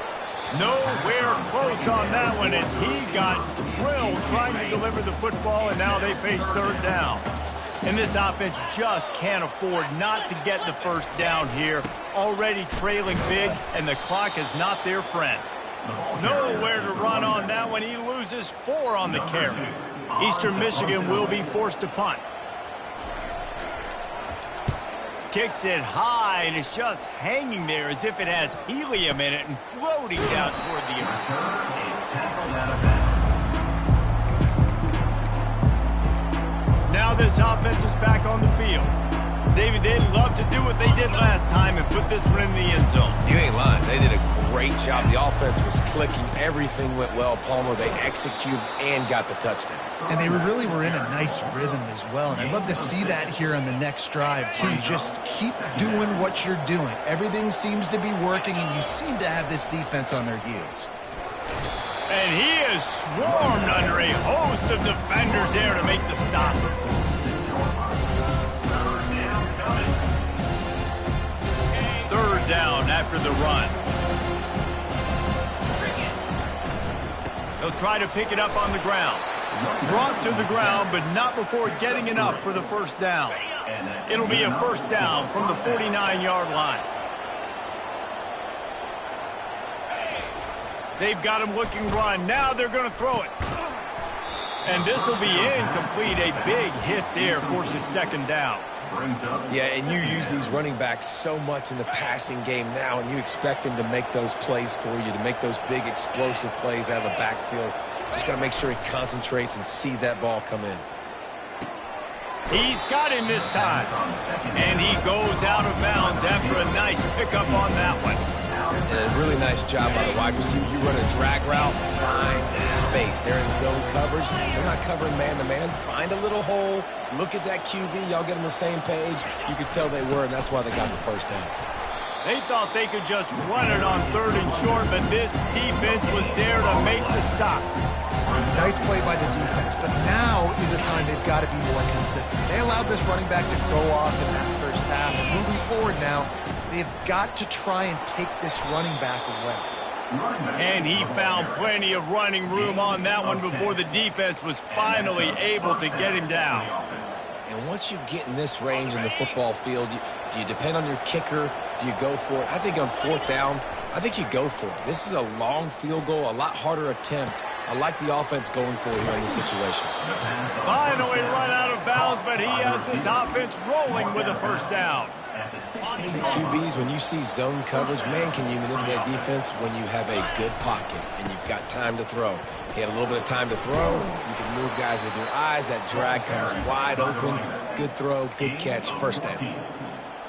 Nowhere close on that one as he got drilled trying to deliver the football, and now they face 3rd down. And this offense just can't afford not to get the first down here. Already trailing big, and the clock is not their friend. Nowhere to run on that one. He loses 4 on the carry. Eastern Michigan will be forced to punt. Kicks it high, and it's just hanging there as if it has helium in it and floating down toward the earth. Now this offense is back on the field. David, they'd love to do what they did last time and put this one in the end zone. You ain't lying. They did a great job. The offense was clicking. Everything went well, Palmer. They executed and got the touchdown. And they really were in a nice rhythm as well. And I'd love to see that here on the next drive, too. Just keep doing what you're doing. Everything seems to be working, and you seem to have this defense on their heels. And he is swarmed under a host of defenders there to make the stop. Third down after the run. They'll try to pick it up on the ground. Brought to the ground, but not before getting enough for the first down. It'll be a first down from the 49-yard line. They've got him looking run. Now they're going to throw it. And this will be incomplete. A big hit there forces second down. Yeah, and you use these running backs so much in the passing game now, and you expect him to make those plays for you, to make those big explosive plays out of the backfield. Just got to make sure he concentrates and see that ball come in. He's got him this time. And he goes out of bounds after a nice pickup on that one. And a really nice job by the wide receiver. You run a drag route, find space. They're in zone coverage. They're not covering man-to-man. Find a little hole. Look at that QB. Y'all get on the same page. You could tell they were, and that's why they got the first down. They thought they could just run it on 3rd and short, but this defense was there to make the stop. Nice play by the defense, but now is a time they've got to be more consistent. They allowed this running back to go off in that first half, and moving forward now, they've got to try and take this running back away. And he found plenty of running room on that one before the defense was finally able to get him down. And once you get in this range in the football field, do you depend on your kicker? Do you go for it? I think on 4th down, I think you go for it. This is a long field goal, a lot harder attempt. I like the offense going for it here in this situation. Finally run out of bounds, but he has this offense rolling with a first down. QBs, when you see zone coverage, man, can you manipulate defense when you have a good pocket and you've got time to throw. He had a little bit of time to throw. You can move guys with your eyes. That drag comes wide open. Good throw, good catch, first down.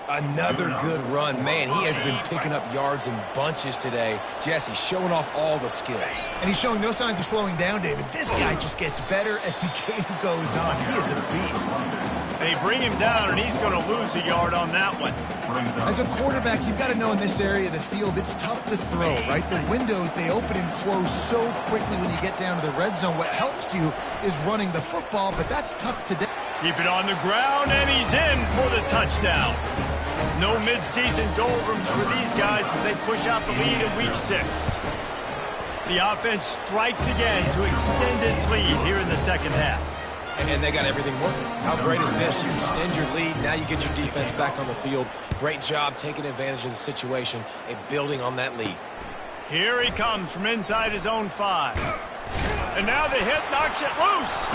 Another good run. Man, he has been picking up yards in bunches today. Jesse showing off all the skills. And he's showing no signs of slowing down, David. This guy just gets better as the game goes on. He is a beast. They bring him down, and he's going to lose a yard on that one. As a quarterback, you've got to know in this area of the field, it's tough to throw, right? The windows, they open and close so quickly when you get down to the red zone. What helps you is running the football, but that's tough today. Keep it on the ground, and he's in for the touchdown. No midseason doldrums for these guys as they push out the lead in Week 6. The offense strikes again to extend its lead here in the second half. And they got everything working. How great is this? You extend your lead. Now you get your defense back on the field. Great job taking advantage of the situation and building on that lead. Here he comes from inside his own 5. And now the hit knocks it loose.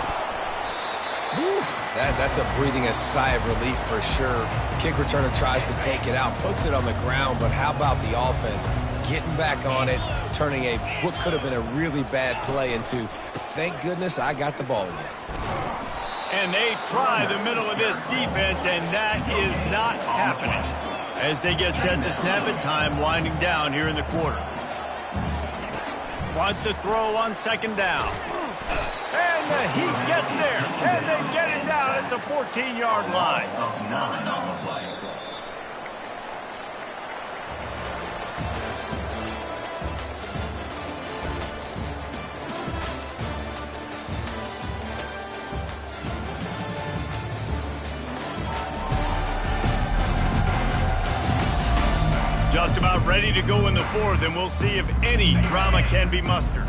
That's a breathing a sigh of relief for sure. Kick returner tries to take it out, puts it on the ground, but how about the offense getting back on it, turning what could have been a really bad play into, thank goodness I got the ball again. And they try the middle of this defense, and that is not happening. As they get set to snap it, time winding down here in the quarter. Wants to throw on 2nd down. And the Heat gets there, and they get him down at the 14-yard line. Just about ready to go in the 4th, and we'll see if any drama can be mustered.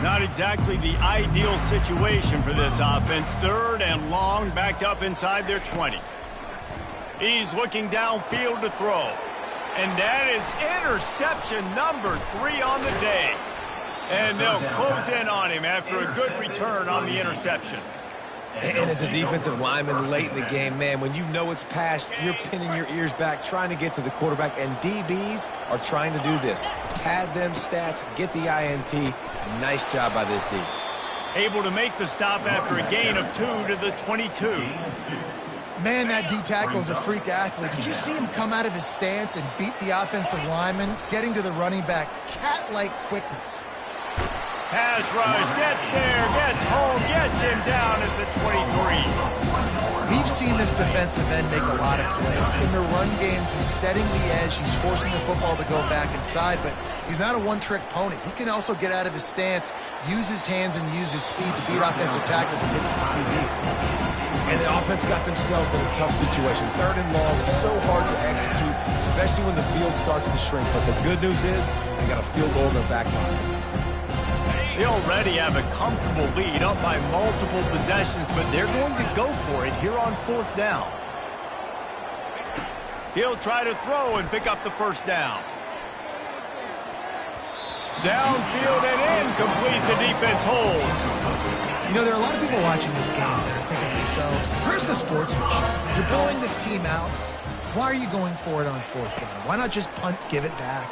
Not exactly the ideal situation for this offense. 3rd and long, backed up inside their 20. He's looking downfield to throw. And that is interception number 3 on the day. And they'll close in on him after a good return on the interception. And as a defensive lineman late in the game, man, when you know it's passed, you're pinning your ears back, trying to get to the quarterback, and DBs are trying to do this. Pad them stats, get the INT. Nice job by this D. Able to make the stop after a gain of 2 to the 22. Man, that D tackle is a freak athlete. Did you see him come out of his stance and beat the offensive lineman, getting to the running back? Cat-like quickness. Pass rush, gets there, gets home, gets him down at the 23. We've seen this defensive end make a lot of plays. In the run game, he's setting the edge, he's forcing the football to go back inside, but he's not a one-trick pony. He can also get out of his stance, use his hands, and use his speed to beat offensive tackles and get to the QB. And the offense got themselves in a tough situation. 3rd and long, so hard to execute, especially when the field starts to shrink. But the good news is they got a field goal in their back pocket. They already have a comfortable lead up by multiple possessions, but they're going to go for it here on 4th down. He'll try to throw and pick up the first down. Downfield and incomplete. The defense holds. You know, there are a lot of people watching this game that are thinking to themselves, where's the sportsmanship? You're blowing this team out. Why are you going for it on 4th down? Why not just punt, give it back,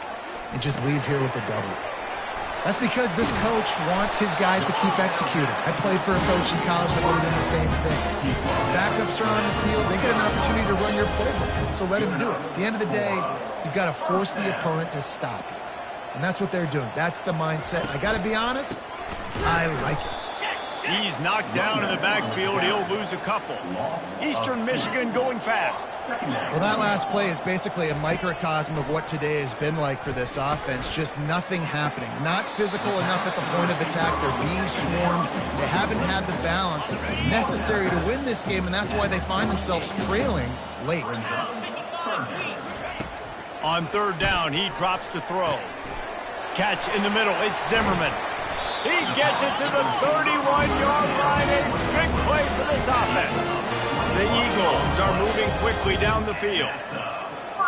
and just leave here with a double? That's because this coach wants his guys to keep executing. I played for a coach in college that would have done the same thing. Backups are on the field. They get an opportunity to run your playbook, so let him do it. At the end of the day, you've got to force the opponent to stop you. And that's what they're doing. That's the mindset. I got to be honest, I like it. He's knocked down in the backfield. He'll lose a couple. Eastern Michigan going fast. Well, that last play is basically a microcosm of what today has been like for this offense. Just nothing happening. Not physical enough at the point of attack. They're being swarmed. They haven't had the balance necessary to win this game, and that's why they find themselves trailing late. On 3rd down, he drops to throw. Catch in the middle. It's Zimmerman. He gets it to the 31-yard line. A big play for this offense. The Eagles are moving quickly down the field.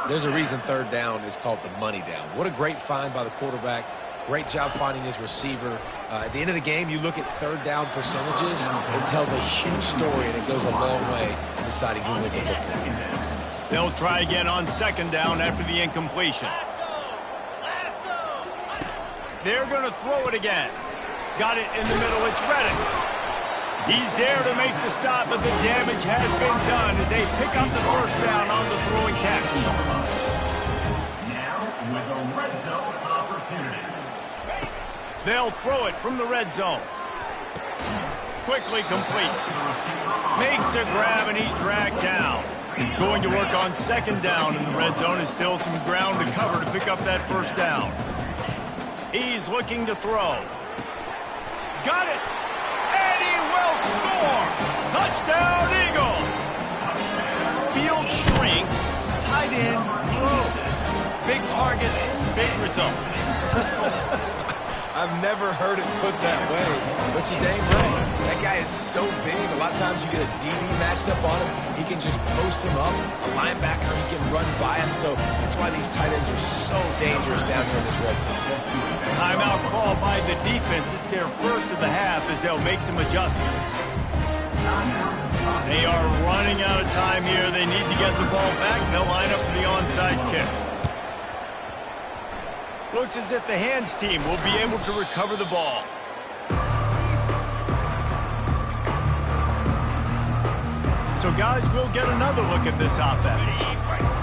There's a reason 3rd down is called the money down. What a great find by the quarterback. Great job finding his receiver. At the end of the game, you look at 3rd down percentages. It tells a huge story, and it goes a long way in deciding who wins a football game. They'll try again on 2nd down after the incompletion. They're going to throw it again. Got it in the middle. It's Reddick. He's there to make the stop, but the damage has been done as they pick up the 1st down on the throwing catch. Now with a red zone opportunity. They'll throw it from the red zone. Quickly complete. Makes a grab, and he's dragged down. Going to work on 2nd down in the red zone is still some ground to cover to pick up that 1st down. He's looking to throw. Got it! And he will score! Touchdown, Eagles! Field shrinks, tight end grows. Big targets, big results. I've never heard it put that way, but you're dang right. That guy is so big. A lot of times you get a DB matched up on him. He can just post him up. A linebacker, he can run by him. So that's why these tight ends are so dangerous down here in this red zone. Timeout called by the defense. It's their first of the half as they'll make some adjustments. They are running out of time here. They need to get the ball back. They'll line up for the onside kick. Looks as if the hands team will be able to recover the ball. So, guys, we'll get another look at this offense.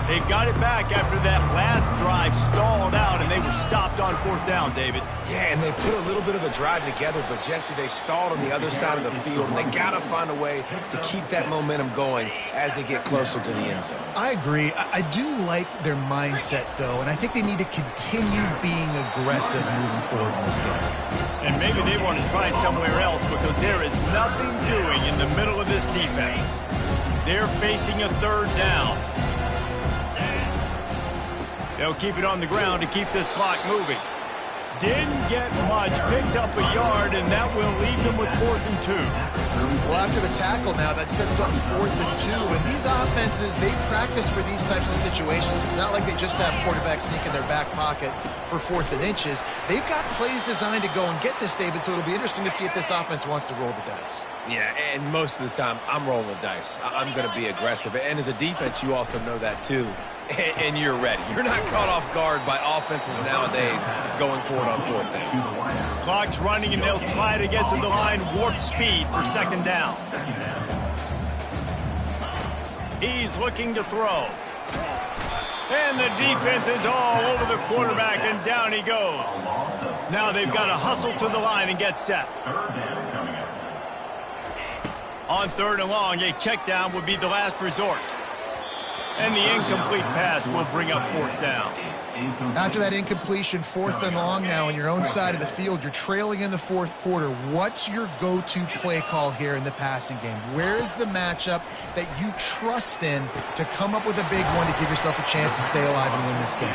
They got it back after that last drive stalled out, and they were stopped on 4th down, David. Yeah, and they put a little bit of a drive together, but, Jesse, they stalled on the other side of the field, and they got to find a way to keep that momentum going as they get closer to the end zone. I agree. I do like their mindset, though, and I think they need to continue being aggressive moving forward in this game. And maybe they want to try somewhere else because there is nothing doing in the middle of this defense. They're facing a 3rd down. They'll keep it on the ground to keep this clock moving. Didn't get much, picked up a yard, and that will leave them with 4th and 2. Well, after the tackle now, that sets up 4th and 2. And these offenses, they practice for these types of situations. It's not like they just have quarterbacks sneak in their back pocket for 4th and inches. They've got plays designed to go and get this, David, so it'll be interesting to see if this offense wants to roll the dice. Yeah, and most of the time, I'm rolling the dice. I'm going to be aggressive. And as a defense, you also know that, too. And you're ready. You're not caught off guard by offenses nowadays going forward on 4th down. Clock's running, and they'll try to get to the line warp speed for 2nd down. He's looking to throw. And the defense is all over the quarterback, and down he goes. Now they've got to hustle to the line and get set. On 3rd and long, a check down would be the last resort. And the incomplete pass will bring up 4th down. After that incompletion, 4th and long now on your own side of the field. You're trailing in the 4th quarter. What's your go-to play call here in the passing game? Where's the matchup that you trust in to come up with a big one to give yourself a chance to stay alive and win this game?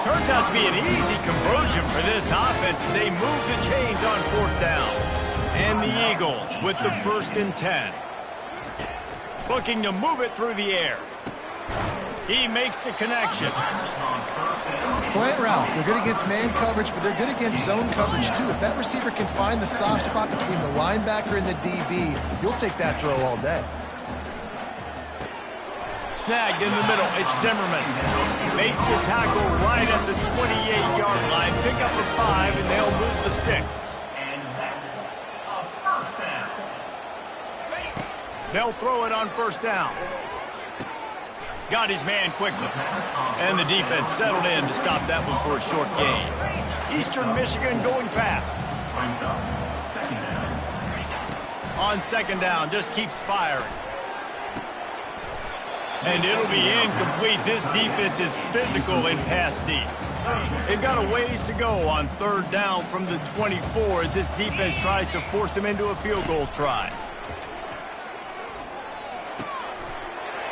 Turns out to be an easy conversion for this offense as they move the chains on 4th down. And the Eagles with the 1st and 10. Looking to move it through the air. He makes the connection. Slant routes, they're good against man coverage, but they're good against zone coverage too. If that receiver can find the soft spot between the linebacker and the DB, you'll take that throw all day. Snagged in the middle, it's Zimmerman. Makes the tackle right at the 28-yard line. Pick up the 5, and they'll move the sticks. And that's a first down. They'll throw it on first down. Got his man quickly. And the defense settled in to stop that one for a short gain. Eastern Michigan going fast. On second down, just keeps firing. And it'll be incomplete. This defense is physical in pass deep. They've got a ways to go on third down from the 24 as this defense tries to force them into a field goal try.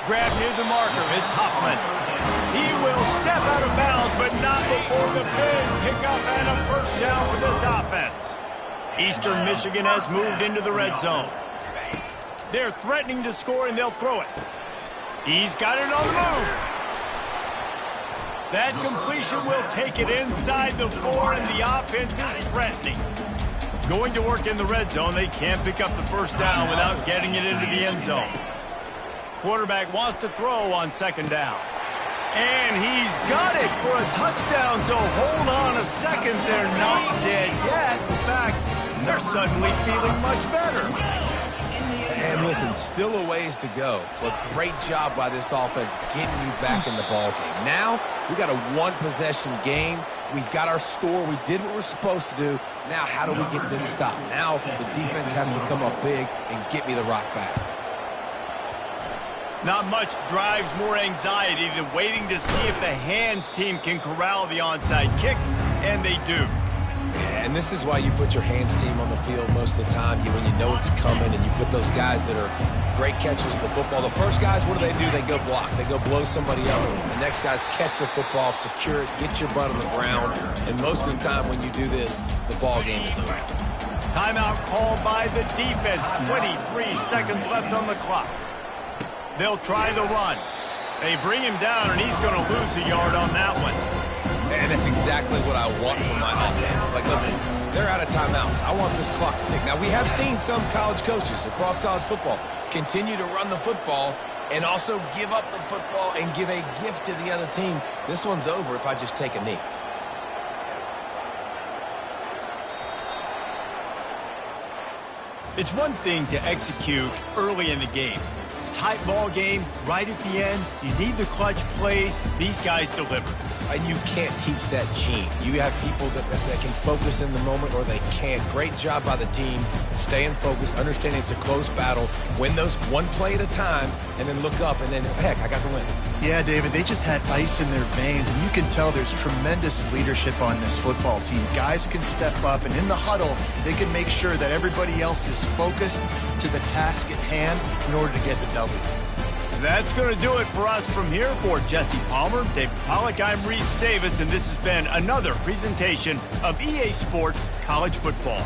Grab near the marker. It's Huffman. He will step out of bounds, but not before the big pickup and a first down for this offense. Eastern Michigan has moved into the red zone. They're threatening to score, and they'll throw it. He's got it on the move. That completion will take it inside the 4, and the offense is threatening. Going to work in the red zone, they can't pick up the first down without getting it into the end zone. Quarterback wants to throw on second down. And he's got it for a touchdown, so hold on a second. They're not dead yet. In fact, they're suddenly feeling much better. And listen, still a ways to go, but great job by this offense getting you back in the ball game. Now, we got a one-possession game. We've got our score. We did what we're supposed to do. Now, how do we get this stopped? Now, the defense has to come up big and get me the rock back. Not much drives more anxiety than waiting to see if the hands team can corral the onside kick, and they do. And this is why you put your hands team on the field most of the time when you know it's coming, and you put those guys that are great catchers of the football. The first guys, what do? They go block. They go blow somebody up. The next guys catch the football, secure it, get your butt on the ground. And most of the time when you do this, the ball game is over. Timeout called by the defense. 23 seconds left on the clock. They'll try the run. They bring him down, and he's going to lose a yard on that one. And that's exactly what I want from my offense. Like, listen, they're out of timeouts. I want this clock to tick. Now, we have seen some college coaches across college football continue to run the football and also give up the football and give a gift to the other team. This one's over if I just take a knee. It's one thing to execute early in the game. Tight ball game, right at the end, you need the clutch plays. These guys deliver. And you can't teach that gene. You have people that can focus in the moment, or they can't. Great job by the team, staying focused, understanding it's a close battle, win those one play at a time, and then look up, and then, heck, I got the win. Yeah, David, they just had ice in their veins, and you can tell there's tremendous leadership on this football team. Guys can step up, and in the huddle, they can make sure that everybody else is focused to the task at hand in order to get the W. That's going to do it for us from here. For Jesse Palmer, David Pollack, I'm Reese Davis, and this has been another presentation of EA Sports College Football.